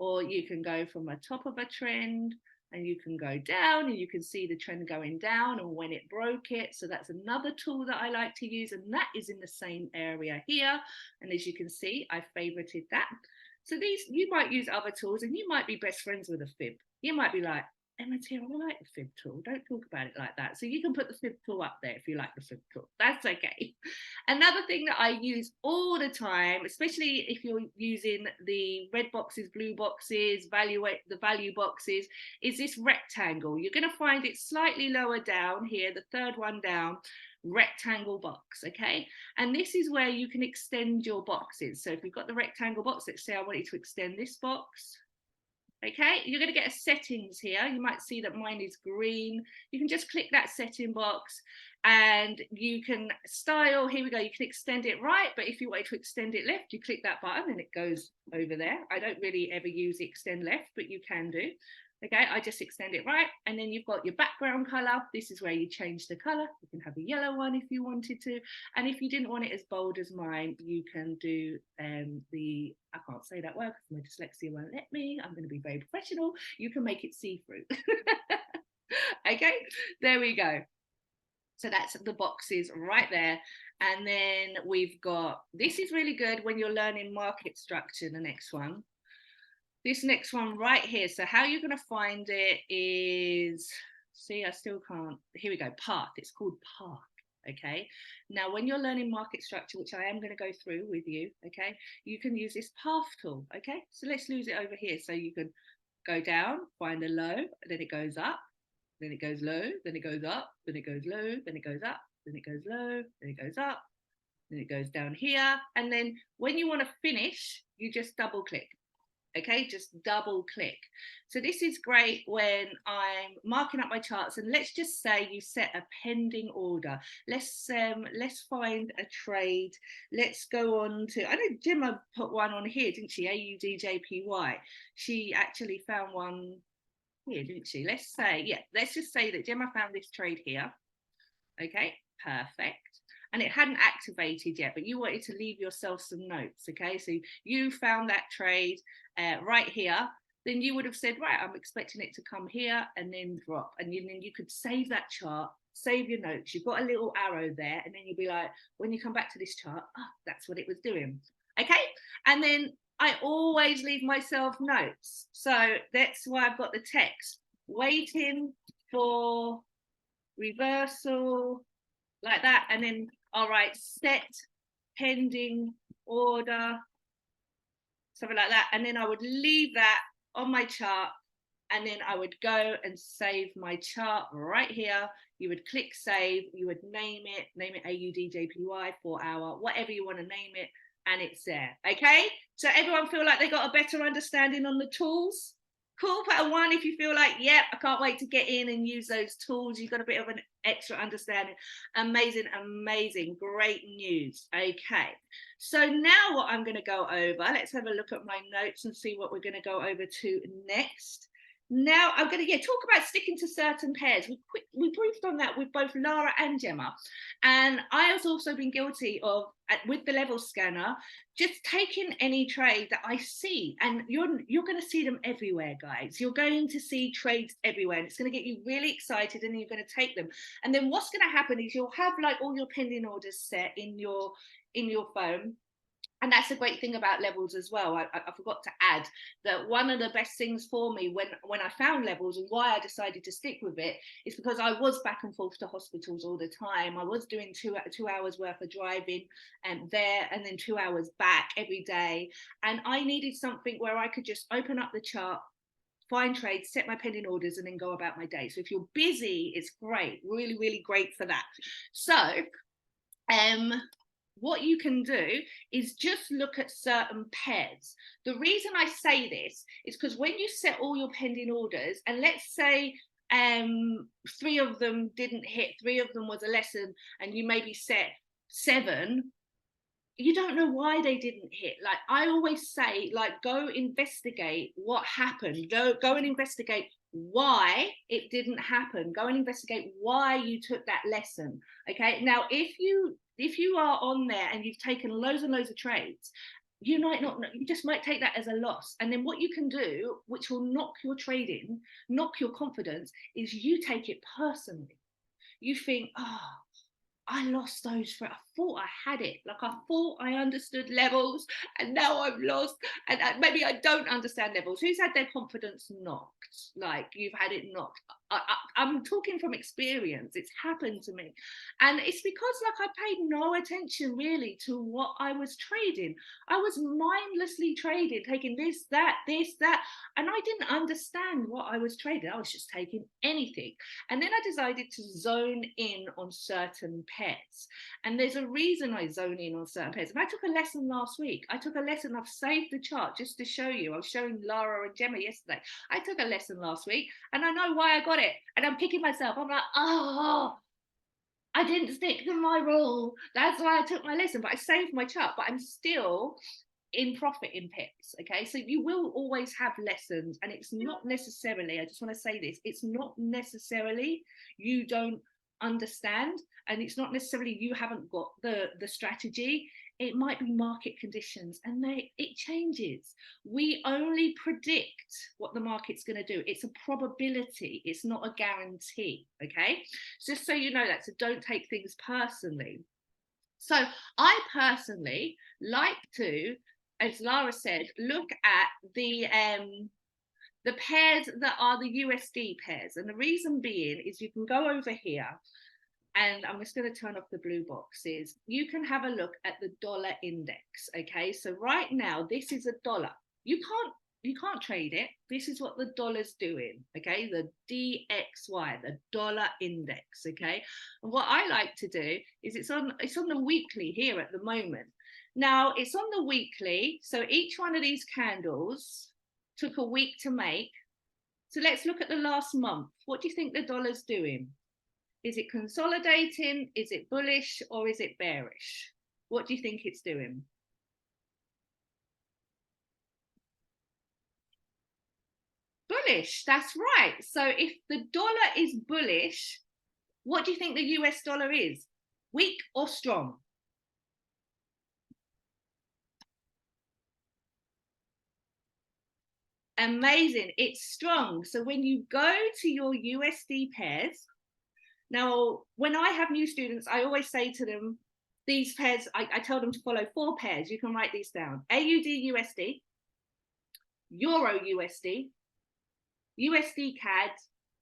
or you can go from the top of a trend and you can go down and you can see the trend going down and when it broke it. So that's another tool that I like to use, and that is in the same area here. And as you can see, I favorited that. So these, you might use other tools, and you might be best friends with a fib. You might be like, Emma, I like the fib tool. Don't talk about it like that. So you can put the fib tool up there if you like the fib tool. That's okay. Another thing that I use all the time, especially if you're using the red boxes, blue boxes, the value boxes, is this rectangle. You're going to find it slightly lower down here, the third one down. rectangle box, okay? And this is where you can extend your boxes. So if you've got the rectangle box, let's say I wanted to extend this box, okay, you're going to get a settings here. You might see that mine is green. You can just click that setting box and you can style. Here we go. You can extend it right, but if you want to extend it left, you click that button and it goes over there. I don't really ever use extend left, but you can do. Okay, I just extend it right, and then you've got your background color. This is where you change the color. You can have a yellow one if you wanted to, and if you didn't want it as bold as mine, you can do I can't say that word because my dyslexia won't let me. I'm going to be very professional. You can make it see-through. Okay, there we go. So that's the boxes right there. And then we've got, this is really good when you're learning market structure, the next one. This next one right here. So how you're going to find it is, see, I still can't. Here we go, path. It's called path. Okay. Now, when you're learning market structure, which I am going to go through with you, okay, you can use this path tool. Okay. So let's lose it over here. So you can go down, find a low, then it goes up, then it goes low, then it goes up, then it goes low, then it goes up, then it goes low, then it goes up, then it goes down here. And then when you want to finish, you just double click. Okay, just double click. So this is great when I'm marking up my charts, and let's just say you set a pending order. Let's find a trade. Let's go on to, I know Gemma put one on here, didn't she? AUDJPY. She actually found one here, didn't she? Let's say, yeah, let's just say that Gemma found this trade here. Okay, perfect. And it hadn't activated yet, but you wanted to leave yourself some notes, okay? So you found that trade right here, then you would have said, right, I'm expecting it to come here and then drop. And then you could save that chart, save your notes. You've got a little arrow there, and then you'll be like, when you come back to this chart, oh, that's what it was doing, okay? And then I always leave myself notes. So that's why I've got the text, waiting for reversal, like that, and then all right, set pending order, something like that, and then I would leave that on my chart, and then I would go and save my chart right here. You would click save, you would name it AUDJPY 4 hour, whatever you want to name it, and it's there. Okay, so everyone feel like they got a better understanding on the tools? Cool. Put a 1 if you feel like, yep, I can't wait to get in and use those tools. You've got a bit of an extra understanding. Amazing, amazing, great news. Okay, so now what I'm going to go over, let's have a look at my notes and see what we're going to go over to next. Now I'm going to talk about sticking to certain pairs. We briefed on that with both Lara and Gemma, and I have also been guilty of, with the level scanner, just taking any trade that I see, and you're going to see them everywhere, guys. You're going to see trades everywhere, and it's going to get you really excited, and you're going to take them. And then what's going to happen is you'll have like all your pending orders set in your phone. And that's a great thing about levels as well. I forgot to add that one of the best things for me when I found levels, and why I decided to stick with it, is because I was back and forth to hospitals all the time. I was doing two hours worth of driving there and then 2 hours back every day. And I needed something where I could just open up the chart, find trades, set my pending orders, and then go about my day. So if you're busy, it's great, really, really great for that. So, what you can do is just look at certain pairs. The reason I say this is because when you set all your pending orders, and let's say 3 of them didn't hit, 3 of them was a lesson, and you maybe set 7, you don't know why they didn't hit. Like I always say, like, go investigate what happened. Go and investigate why it didn't happen. Go and investigate why you took that lesson. Okay. Now, if you are on there and you've taken loads and loads of trades, you just might take that as a loss. And then what you can do, which will knock your trading, knock your confidence, is you take it personally. You think, oh, I lost those I thought I had it. Like I thought I understood levels, and now I've lost. And maybe I don't understand levels. Who's had their confidence knocked? Like you've had it knocked. I'm talking from experience. It's happened to me. And it's because like I paid no attention really to what I was trading. I was mindlessly trading, taking this, that, and I didn't understand what I was trading. I was just taking anything. And then I decided to zone in on certain pairs. And there's a reason I zone in on certain pairs. And I took a lesson last week. I've saved the chart just to show you. I was showing Lara and Gemma yesterday. I took a lesson last week and I know why I got it. And I'm kicking myself. I'm like, oh, I didn't stick to my rule. That's why I took my lesson, but I saved my chart, but I'm still in profit in pips. Okay, so you will always have lessons, and it's not necessarily, I just want to say this, it's not necessarily you don't understand, and it's not necessarily you haven't got the strategy. It might be market conditions, and it changes. We only predict what the market's going to do. It's a probability, it's not a guarantee. Okay, just so you know that, so don't take things personally. So I personally like to, as Lara said, look at the pairs that are the USD pairs. And the reason being is you can go over here, and I'm just going to turn off the blue boxes. You can have a look at the dollar index. Okay, so right now this is a dollar. You can't trade it. This is what the dollar's doing. Okay, the DXY, the dollar index. Okay, and what I like to do is it's on the weekly here at the moment. Now it's on the weekly, so each one of these candles took a week to make. So let's look at the last month. What do you think the dollar's doing? Is it consolidating? Is it bullish or is it bearish? What do you think it's doing? Bullish, that's right. So if the dollar is bullish, what do you think the US dollar is? Weak or strong? Amazing, it's strong. So when you go to your USD pairs, now when I have new students, I always say to them, these pairs, I tell them to follow 4 pairs. You can write these down: AUD USD, Euro USD, USD CAD,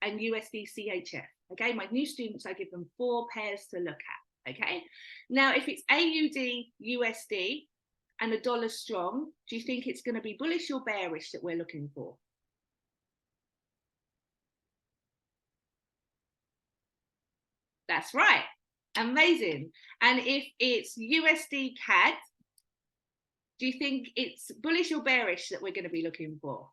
and USD CHF. Okay, my new students, I give them 4 pairs to look at. Okay, now if it's AUD USD and the dollar's strong, do you think it's going to be bullish or bearish that we're looking for? That's right. Amazing. And if it's USD CAD, do you think it's bullish or bearish that we're going to be looking for?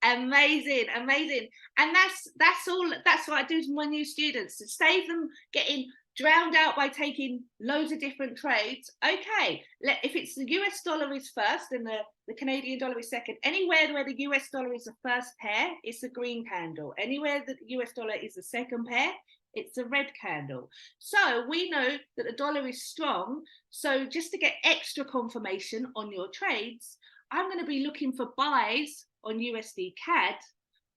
Amazing, amazing. And that's what I do to my new students, to save them getting drowned out by taking loads of different trades. Okay, if it's the US dollar is first and the Canadian dollar is second, anywhere where the US dollar is the first pair, it's a green candle. Anywhere that the US dollar is the second pair, it's a red candle. So we know that the dollar is strong. So just to get extra confirmation on your trades, I'm going to be looking for buys on USD CAD,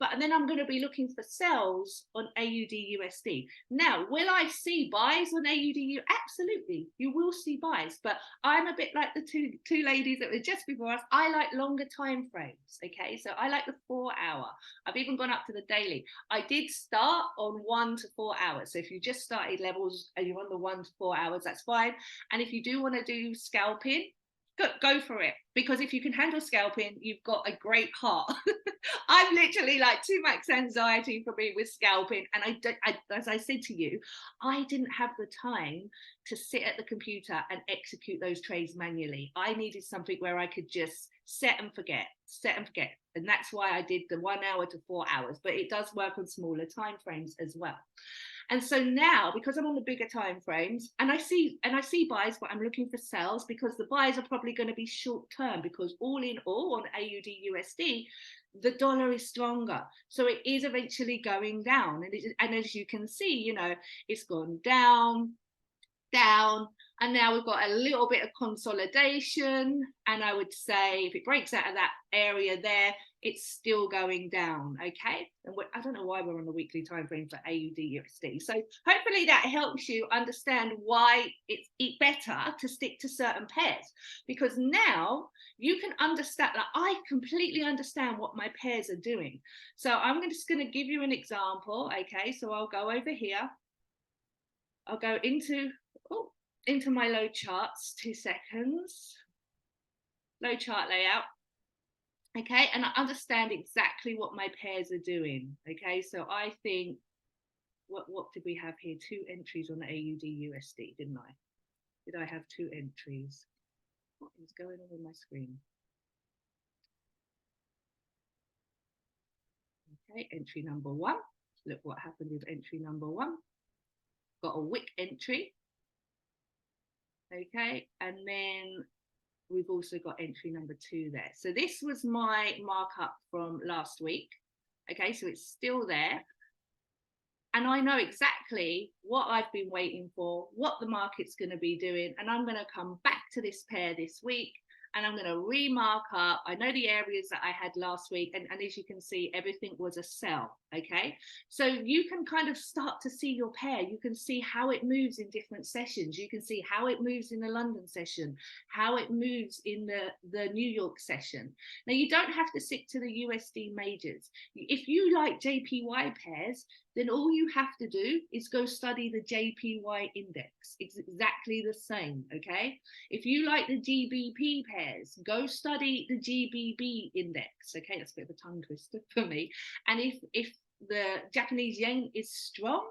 but then I'm going to be looking for sells on AUD USD. Now, will I see buys on AUD? Absolutely, you will see buys, but I'm a bit like the two ladies that were just before us. I like longer time frames. Okay, so I like the 4 hour. I've even gone up to the daily. I did start on 1 to 4 hours. So if you just started levels and you're on the 1 to 4 hours, that's fine. And if you do want to do scalping, go for it, because if you can handle scalping, you've got a great heart. I'm literally like too much anxiety for me with scalping, and as I said to you, I didn't have the time to sit at the computer and execute those trades manually. I needed something where I could just set and forget, and that's why I did the 1 hour to 4 hours. But it does work on smaller time frames as well. And so now, because I'm on the bigger time frames, and I see buys, but I'm looking for sells, because the buys are probably going to be short term, because all in all on AUD USD, the dollar is stronger. So it is eventually going down. And as you can see, you know, it's gone down, and now we've got a little bit of consolidation. And I would say if it breaks out of that area there, it's still going down, okay? And I don't know why we're on the weekly time frame for AUD USD. So hopefully that helps you understand why it's better to stick to certain pairs, because now you can understand, like I completely understand what my pairs are doing. So I'm just going to give you an example, okay? So I'll go over here. I'll go into my low charts, 2 seconds. Low chart layout. Okay, and I understand exactly what my pairs are doing. Okay, so I think, what did we have here? 2 entries on the AUD USD, didn't I? Did I have 2 entries? What is going on with my screen? Okay, entry number 1. Look what happened with entry number 1. Got a wick entry. Okay, and then we've also got entry number 2 there. So this was my markup from last week. Okay, so it's still there. And I know exactly what I've been waiting for, what the market's going to be doing. And I'm going to come back to this pair this week, and I'm going to remark up. I know the areas that I had last week, and as you can see, everything was a sell. Okay, so you can kind of start to see your pair. You can see how it moves in different sessions. You can see how it moves in the London session, how it moves in the New York session. Now, you don't have to stick to the USD majors. If you like JPY pairs, then all you have to do is go study the JPY index. It's exactly the same, okay? If you like the GBP pairs, go study the GBP index, okay? That's a bit of a tongue twister for me. And if the Japanese yen is strong,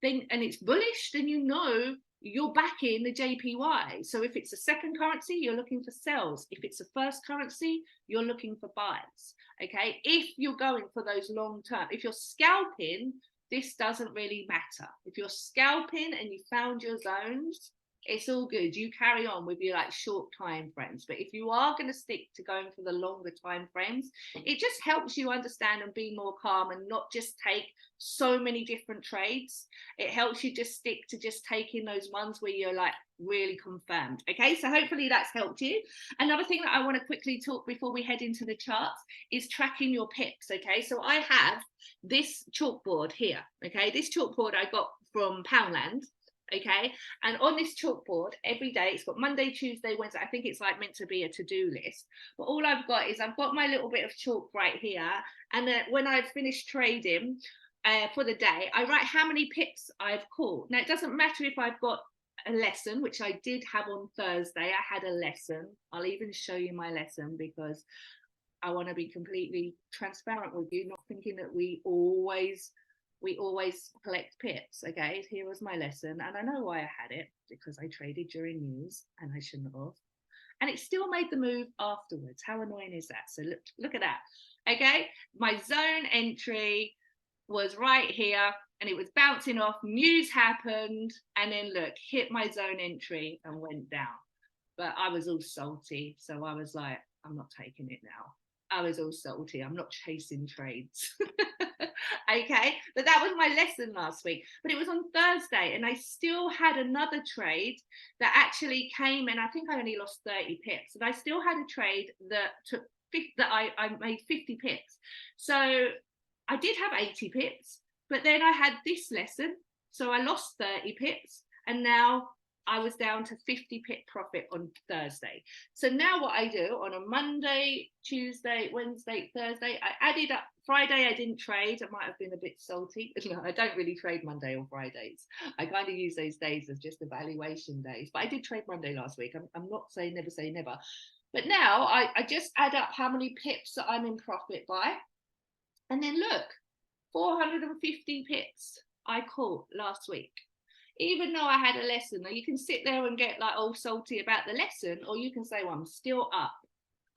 then, and it's bullish, then you know you're backing the JPY. So if it's a second currency, you're looking for sells. If it's a first currency, you're looking for buys, okay? If you're going for those long term, if you're scalping, this doesn't really matter. If you're scalping and you found your zones, it's all good. You carry on with your like short time frames. But if you are going to stick to going for the longer time frames, it just helps you understand and be more calm and not just take so many different trades. It helps you just stick to just taking those ones where you're like really confirmed. Okay, so hopefully that's helped you. Another thing that I want to quickly talk before we head into the charts is tracking your pips. Okay, so I have this chalkboard here. Okay, this chalkboard I got from Poundland. Okay, and on this chalkboard every day, it's got Monday, Tuesday, Wednesday. I think it's like meant to be a to-do list, but all I've got is I've got my little bit of chalk right here, and then when I've finished trading for the day, I write how many pips I've called. Now it doesn't matter if I've got a lesson, which I did have on Thursday. I had a lesson. I'll even show you my lesson because I want to be completely transparent with you, not thinking that we always collect pips. Okay, here was my lesson, and I know why I had it, because I traded during news and I shouldn't have, and it still made the move afterwards. How annoying is that? So look at that. Okay, my zone entry was right here and it was bouncing off, news happened, and then look, hit my zone entry and went down. But I was all salty, so I was like, I'm not taking it now. I was all salty. I'm not chasing trades. Okay, but that was my lesson last week. But it was on Thursday, and I still had another trade that actually came, and I think I only lost 30 pips. And I still had a trade that took I made 50 pips. So I did have 80 pips, but then I had this lesson, so I lost 30 pips, and now I was down to 50 pip profit on Thursday. So now what I do on a Monday, Tuesday, Wednesday, Thursday, I added up. Friday I didn't trade. I might have been a bit salty. No, I don't really trade Monday or Fridays. I kind of use those days as just evaluation days. But I did trade Monday last week. I'm not saying never say never. But now I just add up how many pips that I'm in profit by. And then look, 450 pips I caught last week. Even though I had a lesson. Now you can sit there and get like all salty about the lesson, or you can say, well, I'm still up.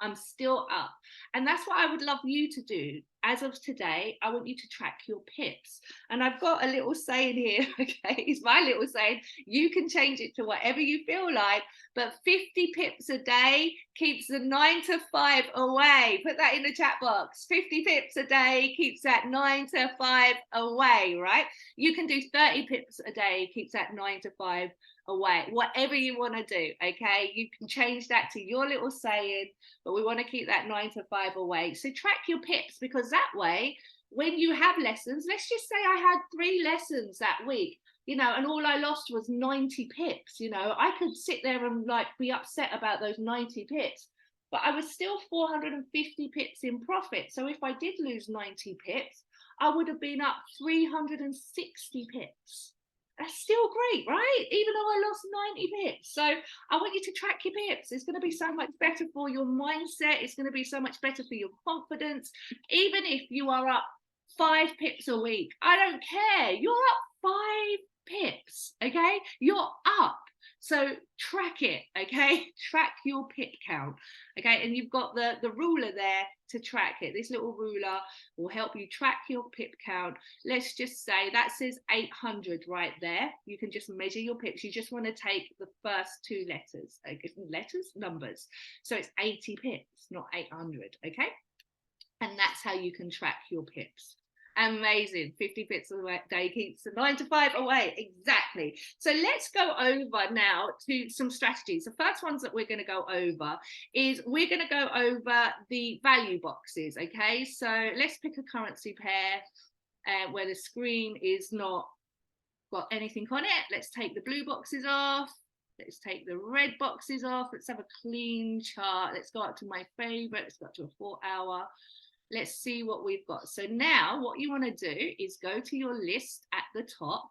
I'm still up. And that's what I would love you to do. As of today, I want you to track your pips. And I've got a little saying here, okay? It's my little saying. You can change it to whatever you feel like, but 50 pips a day keeps the 9 to 5 away. Put that in the chat box. 50 pips a day keeps that 9 to 5 away, right? You can do 30 pips a day, keeps that 9 to 5 away, whatever you want to do. Okay, you can change that to your little saying, but we want to keep that 9 to 5 away. So track your pips, because that way, when you have lessons, let's just say I had 3 lessons that week, you know, and all I lost was 90 pips, you know, I could sit there and like be upset about those 90 pips, but I was still 450 pips in profit. So if I did lose 90 pips, I would have been up 360 pips. That's still great, right? Even though I lost 90 pips. So I want you to track your pips. It's going to be so much better for your mindset. It's going to be so much better for your confidence. Even if you are up 5 pips a week, I don't care. You're up 5 pips, okay? You're up. So track it, okay? Track your pip count, okay? And you've got the ruler there to track it. This little ruler will help you track your pip count. Let's just say that says 800 right there. You can just measure your pips. You just want to take the first 2 letters, okay? Numbers. So it's 80 pips, not 800, okay? And that's how you can track your pips. Amazing. 50 pips a day keeps the 9 to 5 away. Exactly. So let's go over now to some strategies. The first ones that we're going to go over is we're going to go over the value boxes. Okay, so let's pick a currency pair where the screen is not got anything on it. Let's take the blue boxes off. Let's take the red boxes off. Let's have a clean chart. Let's go up to my favorite. Let's go up to a 4-hour. Let's see what we've got. So now what you want to do is go to your list at the top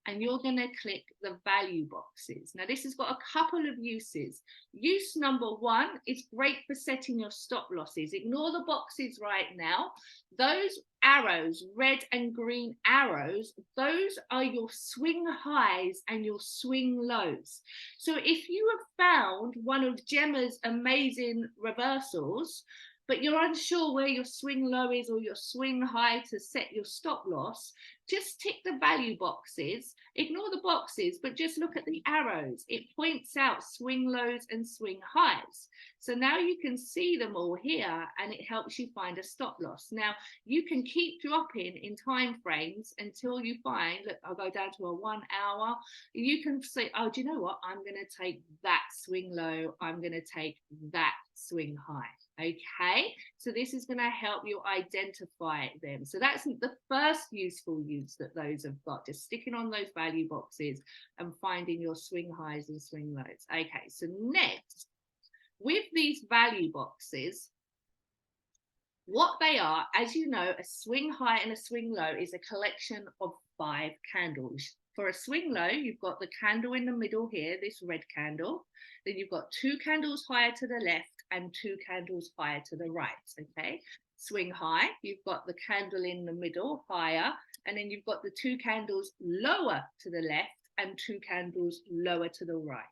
and you're going to click the value boxes. Now this has got a couple of uses. Use number 1 is great for setting your stop losses. Ignore the boxes right now. Those arrows, red and green arrows, those are your swing highs and your swing lows. So if you have found one of Gemma's amazing reversals, but you're unsure where your swing low is or your swing high to set your stop loss, just tick the value boxes, ignore the boxes, but just look at the arrows. It points out swing lows and swing highs. So now you can see them all here and it helps you find a stop loss. Now you can keep dropping in time frames until you find, look, I'll go down to a 1 hour. You can say, oh, do you know what? I'm going to take that swing low. I'm going to take that swing high. Okay, so this is going to help you identify them. So that's the first useful use that those have got, just sticking on those value boxes and finding your swing highs and swing lows. Okay, so next, with these value boxes, what they are, as you know, a swing high and a swing low is a collection of 5 candles. For a swing low, you've got the candle in the middle here, this red candle. Then you've got 2 candles higher to the left and 2 candles higher to the right, okay? Swing high, you've got the candle in the middle, higher, and then you've got the 2 candles lower to the left and 2 candles lower to the right.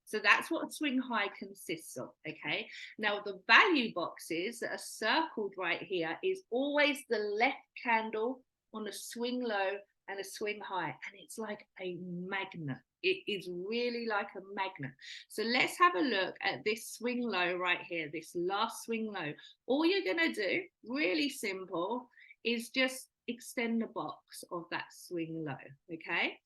So that's what a swing high consists of, okay? Now the value boxes that are circled right here is always the left candle on a swing low and a swing high, and it's like a magnet. It is really like a magnet. So let's have a look at this swing low right here, this last swing low. All you're going to do, really simple, is just extend the box of that swing low, okay?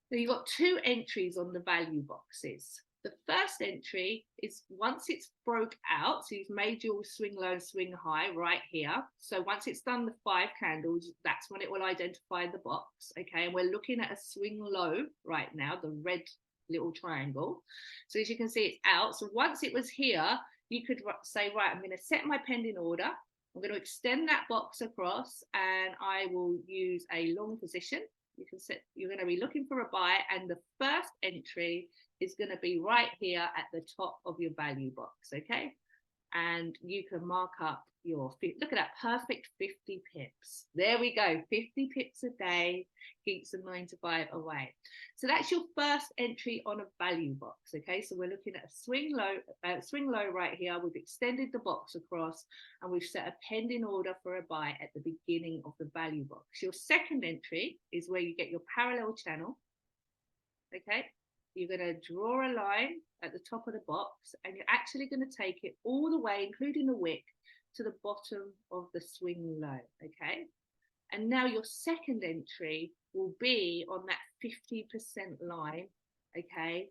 So you've got 2 entries on the value boxes. The first entry is once it's broke out, so you've made your swing low and swing high right here. So once it's done the 5 candles, that's when it will identify the box, okay? And we're looking at a swing low right now, the red little triangle. So as you can see, it's out. So once it was here, you could say, right, I'm going to set my pending order. I'm going to extend that box across and I will use a long position. You can set, you're going to be looking for a buy, and the first entry is going to be right here at the top of your value box, okay? And you can mark up your, look at that, perfect 50 pips. There we go, 50 pips a day keeps the 9 to 5 away. So that's your first entry on a value box, okay? So we're looking at a swing low right here. We've extended the box across and we've set a pending order for a buy at the beginning of the value box. Your second entry is where you get your parallel channel, okay? You're going to draw a line at the top of the box and you're actually going to take it all the way, including the wick, to the bottom of the swing low, okay? And now your second entry will be on that 50% line Okay,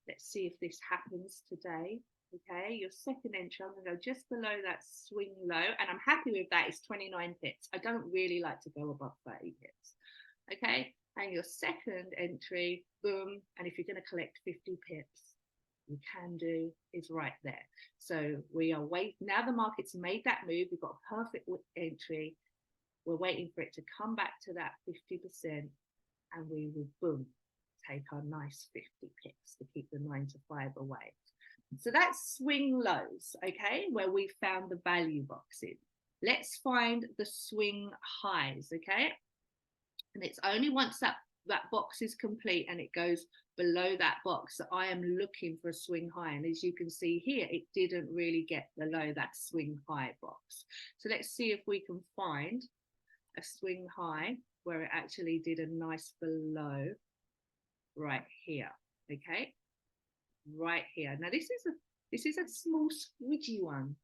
let's see if this happens today. Okay, your second entry, I'm going to go just below that swing low, and I'm happy with that. It's 29 pips. I don't really like to go above 30 pips. Okay, and your second entry, boom, and if you're going to collect 50 pips, you can do, is right there. So we are waiting. Now the market's made that move. We've got a perfect entry. We're waiting for it to come back to that 50%, and we will, boom, take our nice 50 pips to keep the 9 to 5 away. So that's swing lows, okay, where we found the value boxes. Let's find the swing highs, okay? And it's only once that box is complete and it goes below that box that I am looking for a swing high. And as you can see here, it didn't really get below that swing high box. So let's see if we can find a swing high where it actually did a nice below right here, okay? Right here. Now this is a small squidgy one,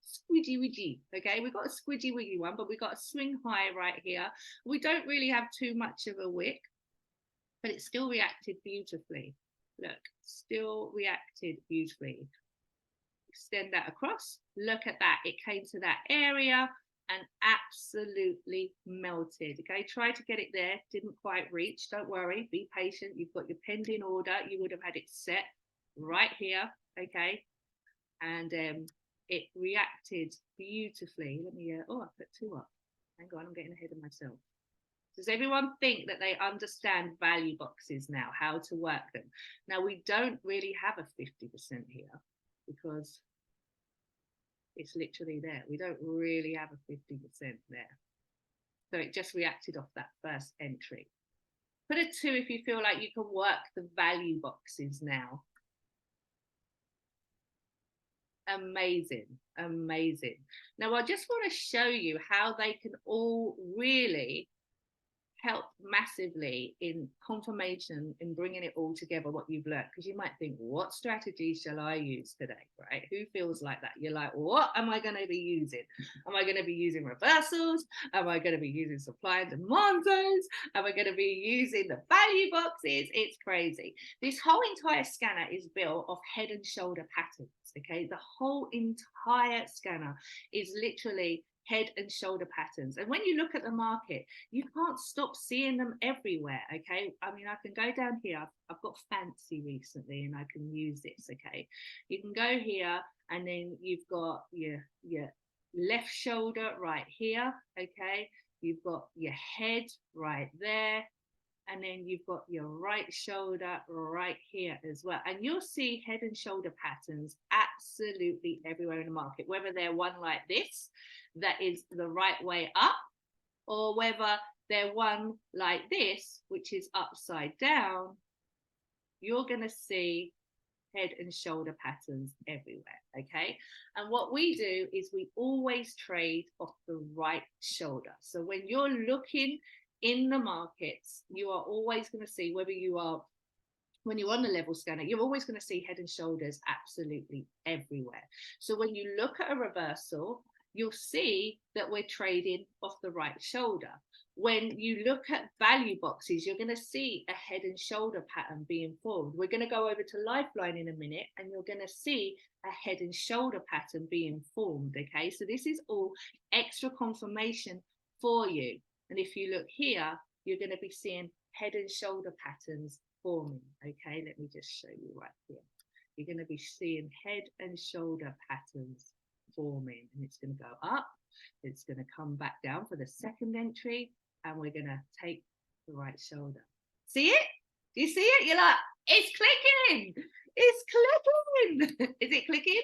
squidgy widgy. Okay, we've got a squidgy wiggy one, but we've got a swing high right here. We don't really have too much of a wick, but it still reacted beautifully. Look, still reacted beautifully. Extend that across. Look at that. It came to that area and absolutely melted. Okay, try to get it there. Didn't quite reach. Don't worry. Be patient. You've got your pending order. You would have had it set right here. Okay, and it reacted beautifully. Let me oh, I put 2 up. Hang on, I'm getting ahead of myself. Does everyone think that they understand value boxes now, how to work them? Now we don't really have a 50% here because it's literally there. We don't really have a 50% there. So it just reacted off that first entry. Put a 2 if you feel like you can work the value boxes now. Amazing, amazing. Now I just want to show you how they can all really help massively in confirmation, in bringing it all together, what you've learned, because you might think, what strategy shall I use today, right? Who feels like that? You're like, what am I going to be using? Am I going to be using reversals? Am I going to be using supply and demand zones? Am I going to be using the value boxes? It's crazy. This whole entire scanner is built of head and shoulder patterns, okay? The whole entire scanner is literally head and shoulder patterns. And when you look at the market, you can't stop seeing them everywhere, okay? I mean, I can go down here. I've got fancy recently and I can use this, okay? You can go here and then you've got your left shoulder right here, okay? You've got your head right there. And then you've got your right shoulder right here as well. And you'll see head and shoulder patterns absolutely everywhere in the market, whether they're one like this, that is the right way up, or whether they're one like this, which is upside down. You're going to see head and shoulder patterns everywhere, okay? And what we do is we always trade off the right shoulder. So when you're looking in the markets, you are always going to see, whether you are, when you're on the level scanner, you're always going to see head and shoulders absolutely everywhere. So when you look at a reversal, you'll see that we're trading off the right shoulder. When you look at value boxes, you're going to see a head and shoulder pattern being formed. We're going to go over to Lifeline in a minute and you're going to see a head and shoulder pattern being formed, okay? So this is all extra confirmation for you. And if you look here, you're going to be seeing head and shoulder patterns forming, okay? Let me just show you right here. You're going to be seeing head and shoulder patterns forming, and it's going to go up, it's going to come back down for the second entry, and we're going to take the right shoulder. See it? Do you see it? You're like, it's clicking, it's clicking. Is it clicking?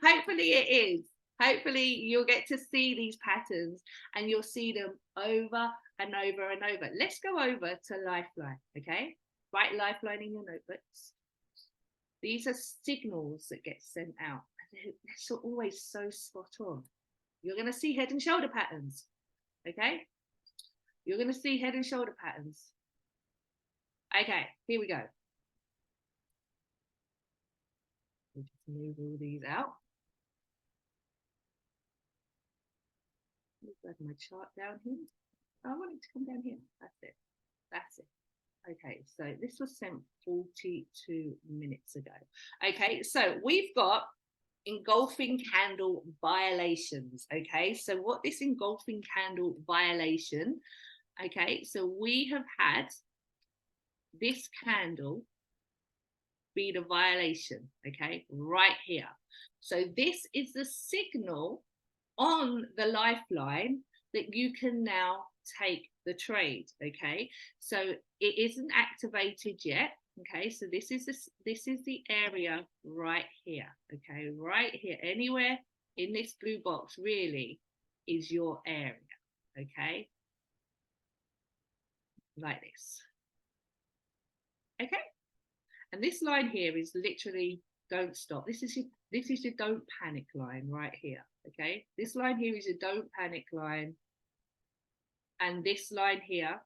Hopefully it is. Hopefully you'll get to see these patterns and you'll see them over and over and over. Let's go over to Lifeline, okay? Write Lifeline in your notebooks. These are signals that get sent out. They're always so spot on. You're going to see head and shoulder patterns, okay? You're going to see head and shoulder patterns. Okay, here we go. We'll just move all these out. Let's add my chart down here. I want it to come down here. That's it. That's it. Okay, so this was sent 42 minutes ago. Okay, so we've got engulfing candle violations. Okay, so what this engulfing candle violation, okay, so we have had this candle be the violation, okay, right here. So this is the signal on the lifeline that you can now take the trade. Okay, so it isn't activated yet. Okay, so this is the area right here. Okay, right here, anywhere in this blue box really is your area. Okay, like this. Okay, and this line here is literally don't stop. This is your don't panic line right here. Okay, this line here is your don't panic line, and this line here,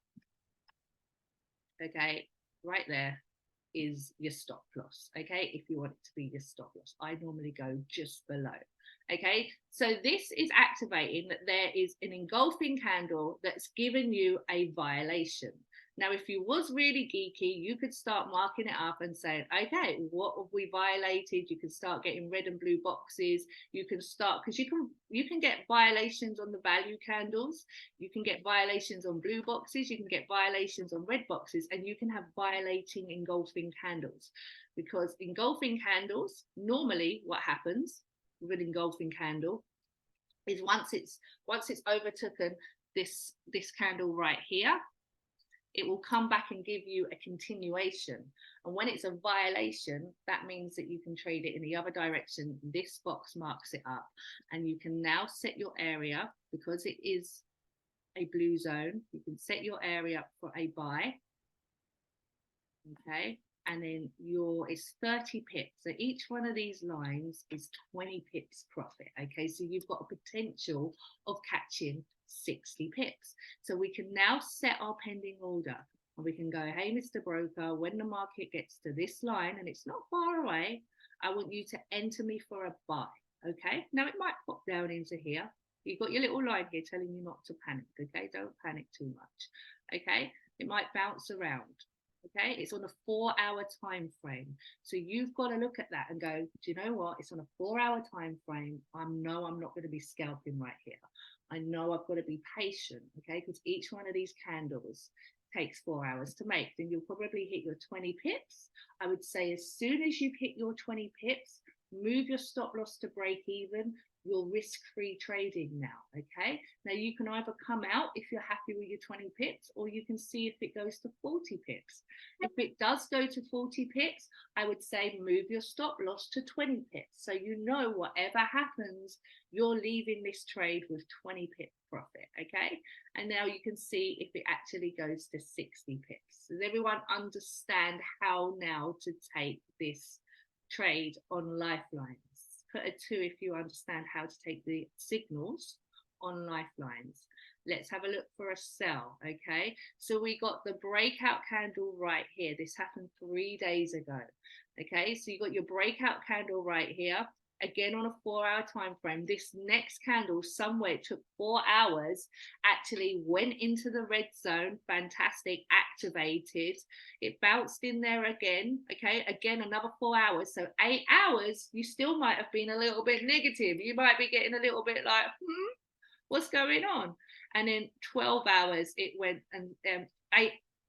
okay, right there is your stop loss. Okay, if you want it to be your stop loss, I normally go just below. Okay, so this is activating that there is an engulfing candle that's given you a violation. Now, if you was really geeky, you could start marking it up and saying, okay, what have we violated? You can start getting red and blue boxes. You can start, because you can get violations on the value candles. You can get violations on blue boxes. You can get violations on red boxes, and you can have violating engulfing candles, because engulfing candles, normally what happens with an engulfing candle is once it's overtaken this candle right here, it will come back and give you a continuation. And when it's a violation, that means that you can trade it in the other direction. This box marks it up, and you can now set your area, because it is a blue zone. You can set your area up for a buy. Okay, and then it's 30 pips. So each one of these lines is 20 pips profit. Okay, so you've got a potential of catching 60 pips. So we can now set our pending order, and we can go, hey, Mr. Broker, when the market gets to this line, and it's not far away, I want you to enter me for a buy. Okay, now it might pop down into here. You've got your little line here telling you not to panic. Okay, don't panic too much. Okay, it might bounce around. Okay, it's on a 4-hour time frame. So you've got to look at that and go, do you know what? It's on a 4-hour time frame. I know I'm not going to be scalping right here. I know I've got to be patient, okay? Because each one of these candles takes 4 hours to make. Then you'll probably hit your 20 pips. I would say as soon as you've hit your 20 pips, move your stop loss to break even. You're risk-free trading now, okay? Now you can either come out if you're happy with your 20 pips, or you can see if it goes to 40 pips. If it does go to 40 pips, I would say move your stop loss to 20 pips. So you know whatever happens, you're leaving this trade with 20 pip profit, okay? And now you can see if it actually goes to 60 pips. Does everyone understand how now to take this trade on lifelines? Put a 2 if you understand how to take the signals on lifelines. Let's have a look for a sell. Okay, so we got the breakout candle right here. This happened 3 days ago. Okay, so you got your breakout candle right here, again on a 4-hour time frame. This next candle, somewhere it took 4 hours, actually went into the red zone. Fantastic, activated. It bounced in there again. Okay, again another 4 hours. So 8 hours, you still might have been a little bit negative. You might be getting a little bit like, what's going on? And then 12 hours it went, and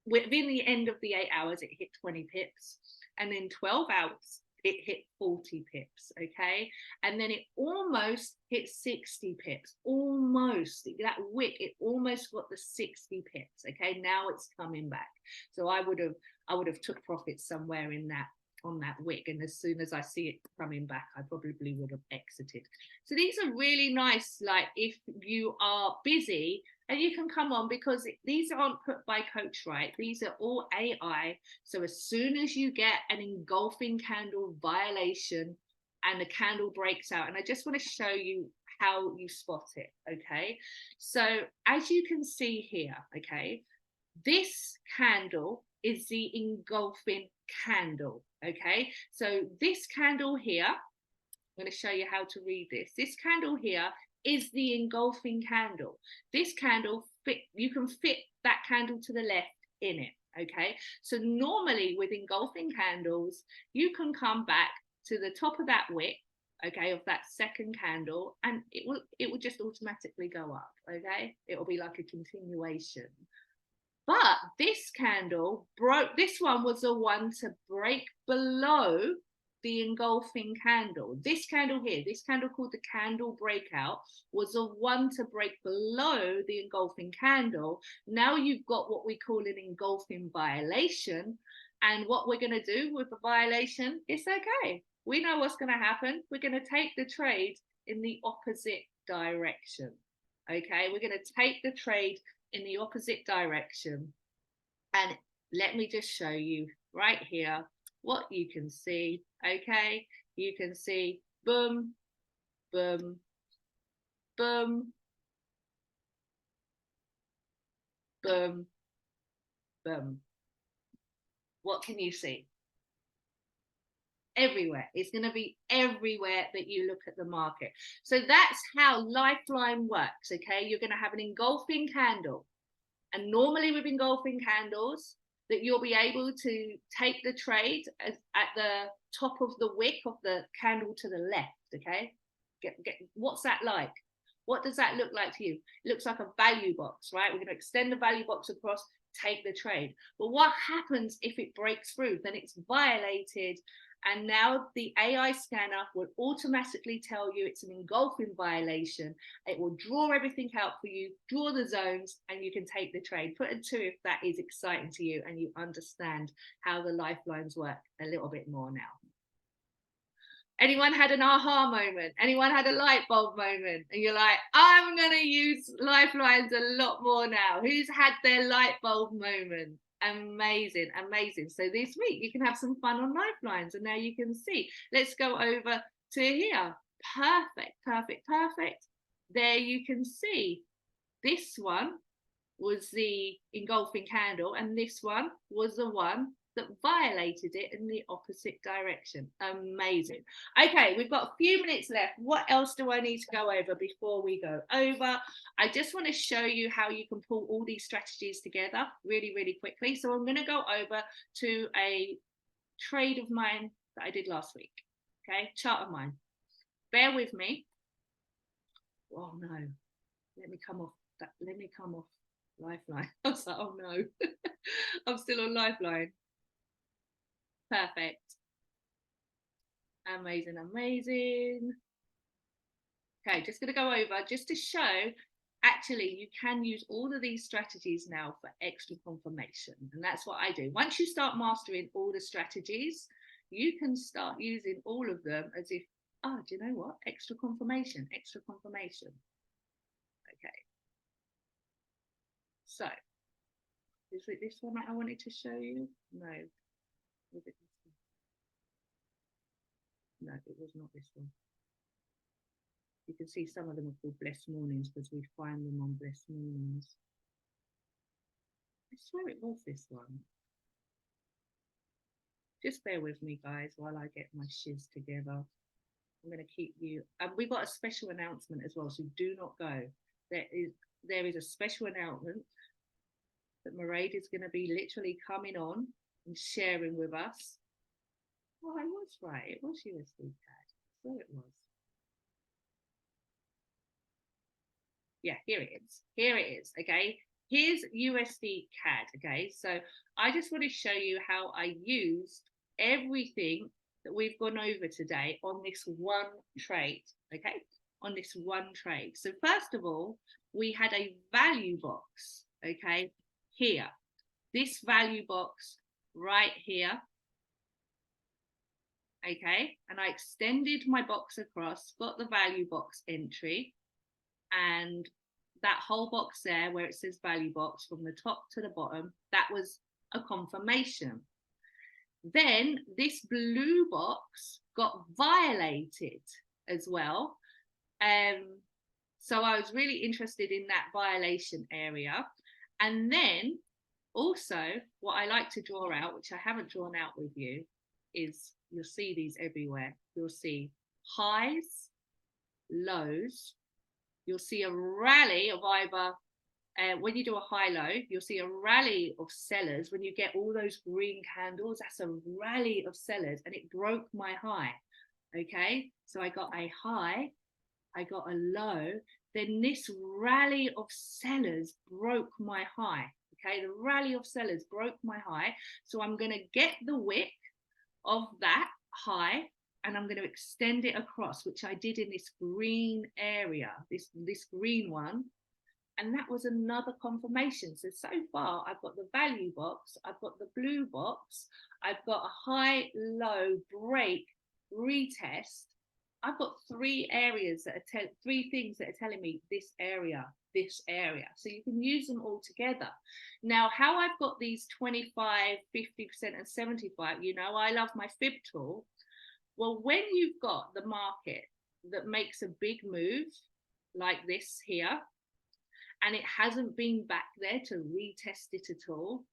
within the end of the 8 hours it hit 20 pips, and then 12 hours it hit 40 pips. Okay, and then it almost hit 60 pips. Almost, that wick, it almost got the 60 pips. Okay, now it's coming back. So I would have took profits somewhere in that, on that wick, and as soon as I see it coming back, I probably would have exited. So these are really nice, like if you are busy and you can come on, because these aren't put by Coach, right? These are all AI. So as soon as you get an engulfing candle violation and the candle breaks out, and I just want to show you how you spot it. Okay, so as you can see here, okay, this candle is the engulfing candle. Okay, so this candle here, I'm going to show you how to read this. This candle here is the engulfing candle. This candle, you can fit that candle to the left in it. Okay, so normally with engulfing candles, you can come back to the top of that wick, okay, of that second candle, and it will just automatically go up. Okay, it will be like a continuation. But this candle broke, this one was the one to break below the engulfing candle. This candle here, this candle called the candle breakout, was the one to break below the engulfing candle. Now you've got what we call an engulfing violation. And what we're going to do with the violation, it's okay. We know what's going to happen. We're going to take the trade in the opposite direction. Okay, we're going to take the trade in the opposite direction. And let me just show you right here what you can see. Okay, you can see boom, boom, boom, boom, boom. What can you see? Everywhere. It's going to be everywhere that you look at the market. So that's how Lifeline works. Okay, you're going to have an engulfing candle, and normally with engulfing candles, that you'll be able to take the trade at the top of the wick of the candle to the left. Okay, what's that like? What does that look like to you? It looks like a value box, right? We're going to extend the value box across, take the trade. But what happens if it breaks through? Then it's violated. And now the AI scanner will automatically tell you it's an engulfing violation. It will draw everything out for you, draw the zones, and you can take the trade. Put a 2 if that is exciting to you and you understand how the lifelines work a little bit more now. Anyone had an aha moment? Anyone had a light bulb moment? And you're like, I'm going to use lifelines a lot more now. Who's had their light bulb moment? Amazing, amazing. So this week you can have some fun on lifelines, and now you can see. Let's go over to here. Perfect, perfect, perfect. There you can see this one was the engulfing candle, and this one was the one that violated it in the opposite direction. Amazing. Okay, we've got a few minutes left. What else do I need to go over before we go over? I just want to show you how you can pull all these strategies together really, really quickly. So I'm going to go over to a trade of mine that I did last week. Okay, chart of mine. Bear with me. Oh no, let me come off that. Let me come off Lifeline. I was like, oh no, I'm still on Lifeline. Perfect. Amazing, amazing. Okay, just going to go over just to show actually you can use all of these strategies now for extra confirmation. And that's what I do. Once you start mastering all the strategies, you can start using all of them as if, oh, do you know what? Extra confirmation, extra confirmation. Okay. So, is it this one that I wanted to show you? No. Was it this one? No, it was not this one. You can see some of them are called Blessed Mornings because we find them on Blessed Mornings. I swear it was this one. Just bear with me, guys, while I get my shiz together. I'm going to keep you. And we've got a special announcement as well, so do not go. There is a special announcement that Mairead is going to be literally coming on and sharing with us. Oh, I was right. It was USD CAD. So it was. Yeah, here it is. Here it is. Okay. Here's USD CAD. Okay. So I just want to show you how I used everything that we've gone over today on this one trade. Okay. On this one trade. So first of all, we had a value box. Okay. Here. This value box right here. Okay, and I extended my box across, got the value box entry, and that whole box there where it says value box from the top to the bottom, that was a confirmation. Then this blue box got violated as well. So I was really interested in that violation area. And then also what I like to draw out, which I haven't drawn out with you, is you'll see these everywhere. You'll see highs, lows. You'll see a rally of either when you do a high low, you'll see a rally of sellers. When you get all those green candles, that's a rally of sellers, and it broke my high. Okay, so I got a high, I got a low, then this rally of sellers broke my high. Okay, the rally of sellers broke my high, so I'm going to get the wick of that high and I'm going to extend it across, which I did in this green area, this green one. And that was another confirmation. So far, I've got the value box, I've got the blue box, I've got a high, low, break, retest. I've got three areas that are three things that are telling me this area. So you can use them all together. Now, how I've got these 25, 50%, and 75, you know, I love my fib tool. Well, when you've got the market that makes a big move like this here, and it hasn't been back there to retest it at all,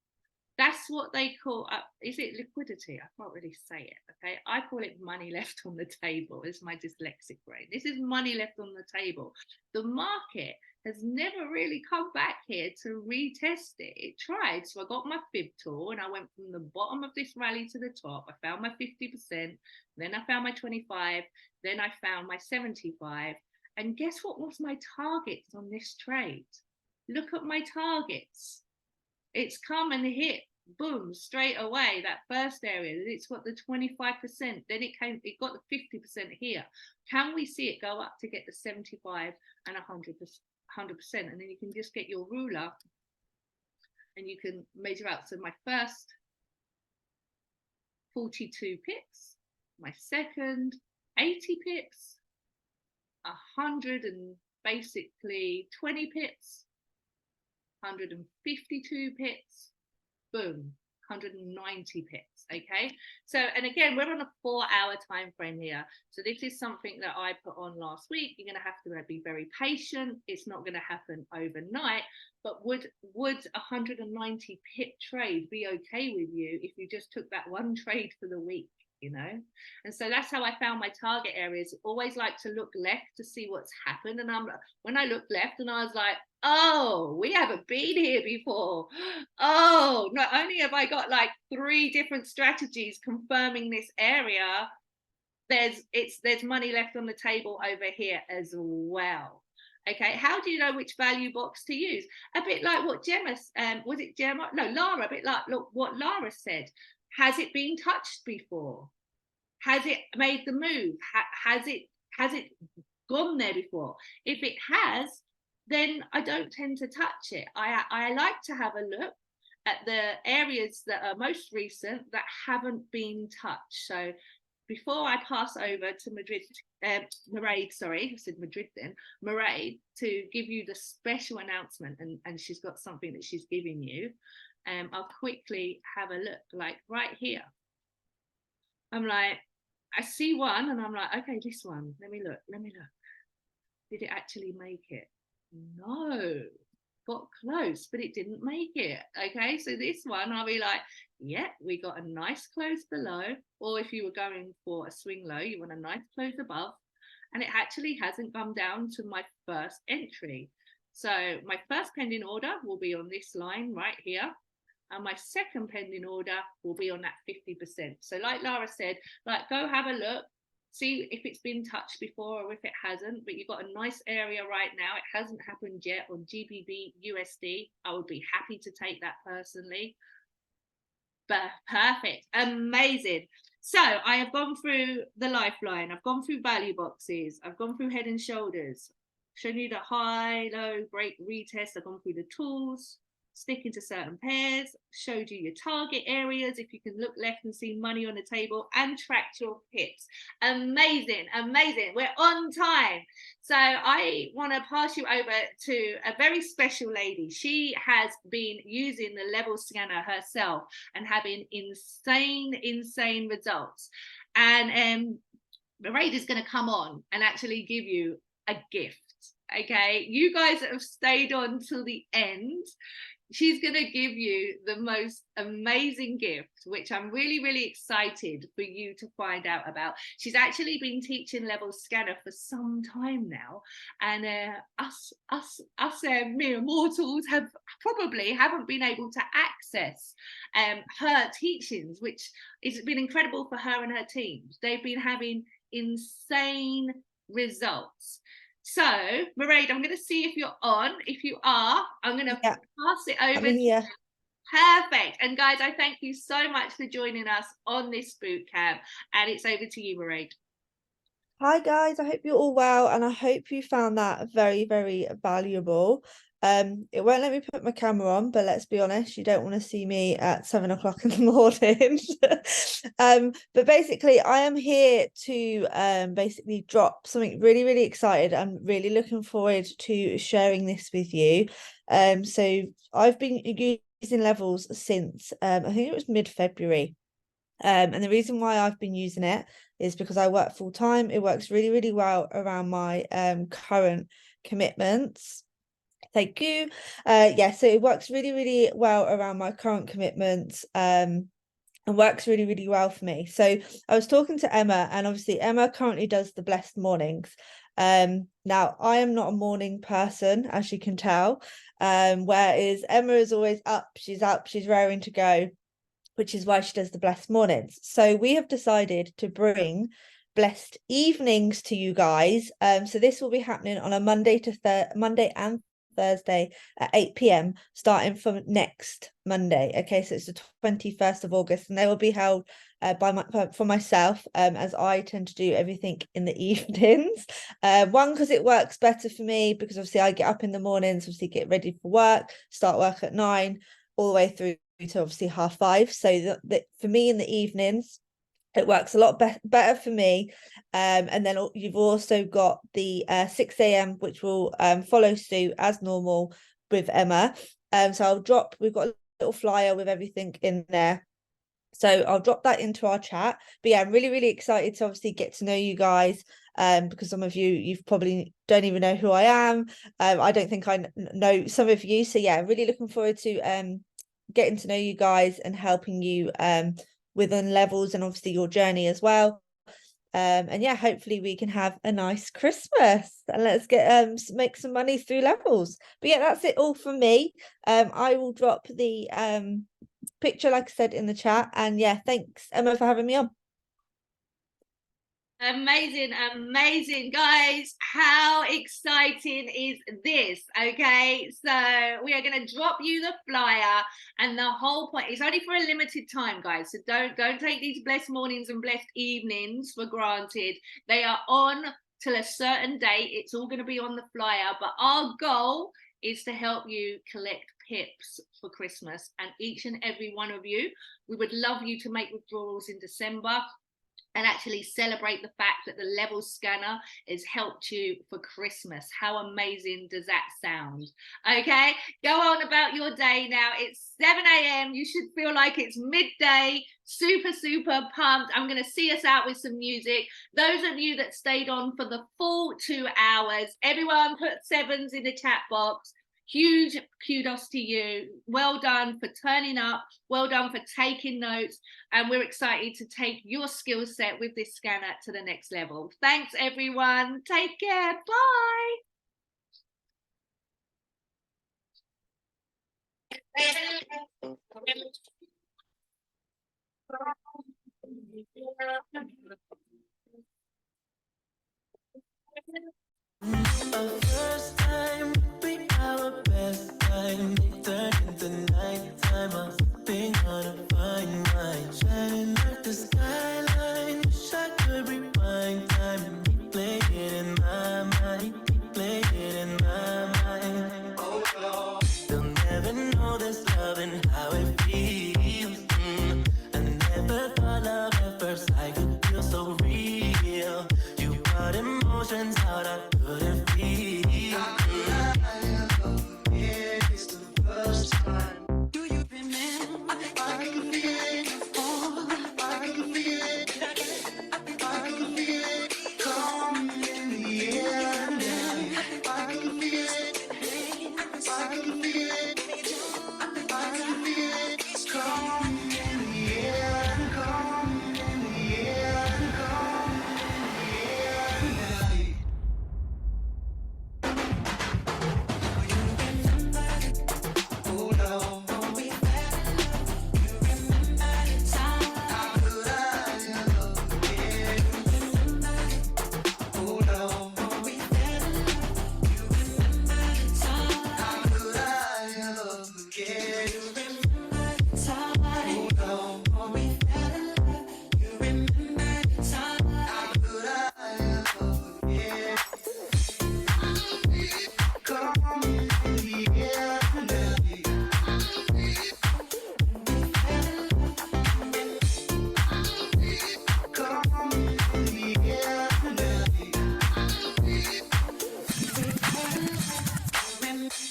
that's what they call, is it liquidity? I can't really say it, okay? I call it money left on the table. It's my dyslexic brain. This is money left on the table. The market has never really come back here to retest it. It tried, so I got my fib tool and I went from the bottom of this rally to the top. I found my 50%, then I found my 25, then I found my 75. And guess what was my targets on this trade? Look at my targets. It's come and hit, boom, straight away, that first area. It's got the 25%. Then it got the 50% here. Can we see it go up to get the 75 and 100%? And then you can just get your ruler and you can measure out. So my first 42 pips, my second 80 pips, 100 and basically 20 pips, 152 pips, boom, 190 pips. Okay, so, and again, we're on a 4-hour time frame here, so this is something that I put on last week. You're going to have to be very patient. It's not going to happen overnight, but would 190 pip trade be okay with you if you just took that one trade for the week? You know, and so that's how I found my target areas. Always like to look left to see what's happened, and when I looked left and I was like, oh, we haven't been here before. Oh, not only have I got like 3 different strategies confirming this area, there's money left on the table over here as well. Okay, how do you know which value box to use? A bit like what Gemma, was it Gemma? No, Lara, a bit like, look what Lara said. Has it been touched before? Has it made the move? Has it gone there before? If it has, then I don't tend to touch it. I like to have a look at the areas that are most recent that haven't been touched. So before I pass over to Mairead, sorry, I said Madrid then, Mairead, to give you the special announcement, and she's got something that she's giving you. I'll quickly have a look, like right here. I'm like, I see one and I'm like, okay, this one, let me look. Did it actually make it? No, got close, but it didn't make it. Okay, so this one, I'll be like, yeah, we got a nice close below, or if you were going for a swing low, you want a nice close above, and it actually hasn't come down to my first entry. So my first pending order will be on this line right here, and my second pending order will be on that 50%. So like Lara said, like, go have a look, see if it's been touched before or if it hasn't, but you've got a nice area right now. It hasn't happened yet on GBP USD. I would be happy to take that personally. But perfect, amazing. So I have gone through the lifeline, I've gone through value boxes, I've gone through head and shoulders, shown you the high, low, break, retest. I've gone through the tools, sticking to certain pairs, showed you your target areas, if you can look left and see money on the table, and tracked your pips. Amazing, amazing. We're on time. So I want to pass you over to a very special lady. She has been using the level scanner herself and having insane results. And Mairead is going to come on and actually give you a gift. Okay, you guys that have stayed on till the end, she's going to give you the most amazing gift, which I'm really, really excited for you to find out about. She's actually been teaching level scanner for some time now, and us mere mortals haven't been able to access her teachings, which has been incredible for her and her teams. They've been having insane results. So, Mairead, I'm going to see if you're on. If you are, I'm going to pass it over to you. Perfect. And guys, I thank you so much for joining us on this boot camp. And it's over to you, Mairead. Hi guys, I hope you're all well, and I hope you found that very, very valuable. It won't let me put my camera on, but let's be honest, you don't want to see me at 7 o'clock in the morning. But basically, I am here to basically drop something really, really excited. I'm really looking forward to sharing this with you. So I've been using levels since I think it was mid-February. And the reason why I've been using it is because I work full time. It works really, really well around my current commitments. Thank you. So it works really, really well around my current commitments. And works really, really well for me. So I was talking to Emma, and obviously Emma currently does the blessed mornings. Now I am not a morning person, as you can tell. Whereas Emma is always up, she's raring to go, which is why she does the blessed mornings. So we have decided to bring blessed evenings to you guys. So this will be happening on a Monday and Thursday at 8 p.m. starting from next Monday. Okay, so it's the 21st of August, and they will be held for myself, as I tend to do everything in the evenings. One, because it works better for me, because obviously I get up in the mornings, obviously get ready for work, start work at 9 all the way through to obviously 5:30. So that for me in the evenings, it works a lot better for me. And then you've also got the 6 a.m, which will follow suit as normal with Emma. So we've got a little flyer with everything in there. So I'll drop that into our chat. But yeah, I'm really, really excited to obviously get to know you guys, because some of you've probably don't even know who I am. I don't think I know some of you. So yeah, really looking forward to getting to know you guys and helping you within levels and obviously your journey as well. And yeah, hopefully we can have a nice Christmas, and let's get make some money through levels. But yeah, that's it all from me. I will drop the picture, like I said, in the chat. And yeah, thanks Emma for having me on. Amazing, guys. How exciting is this? Okay, so we are going to drop you the flyer, and the whole point is only for a limited time, guys. So don't take these blessed mornings and blessed evenings for granted. They are on till a certain date. It's all going to be on the flyer, but our goal is to help you collect pips for Christmas, and each and every one of you, we would love you to make withdrawals in December and actually celebrate the fact that the level scanner has helped you for Christmas. How amazing does that sound? Okay, go on about your day now. It's 7 a.m. You should feel like it's midday. Super pumped. I'm going to see us out with some music. Those of you that stayed on for the full 2 hours, everyone put 7s in the chat box. Huge kudos to you. Well done for turning up. Well done for taking notes. And we're excited to take your skill set with this scanner to the next level. Thanks, everyone. Take care. Bye. Our first time, be our best time. It turned into nighttime. I'm sipping on a fine wine, shining like the skyline. Wish I could rewind time and replay it in my mind. Replay it in my mind. Oh, they'll never know this love and how it feels. I never thought love at first sight could feel so real. You brought emotions out I couldn't feel. It's the first time. Do you remember? I can feel it before. I can feel it.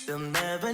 They'll never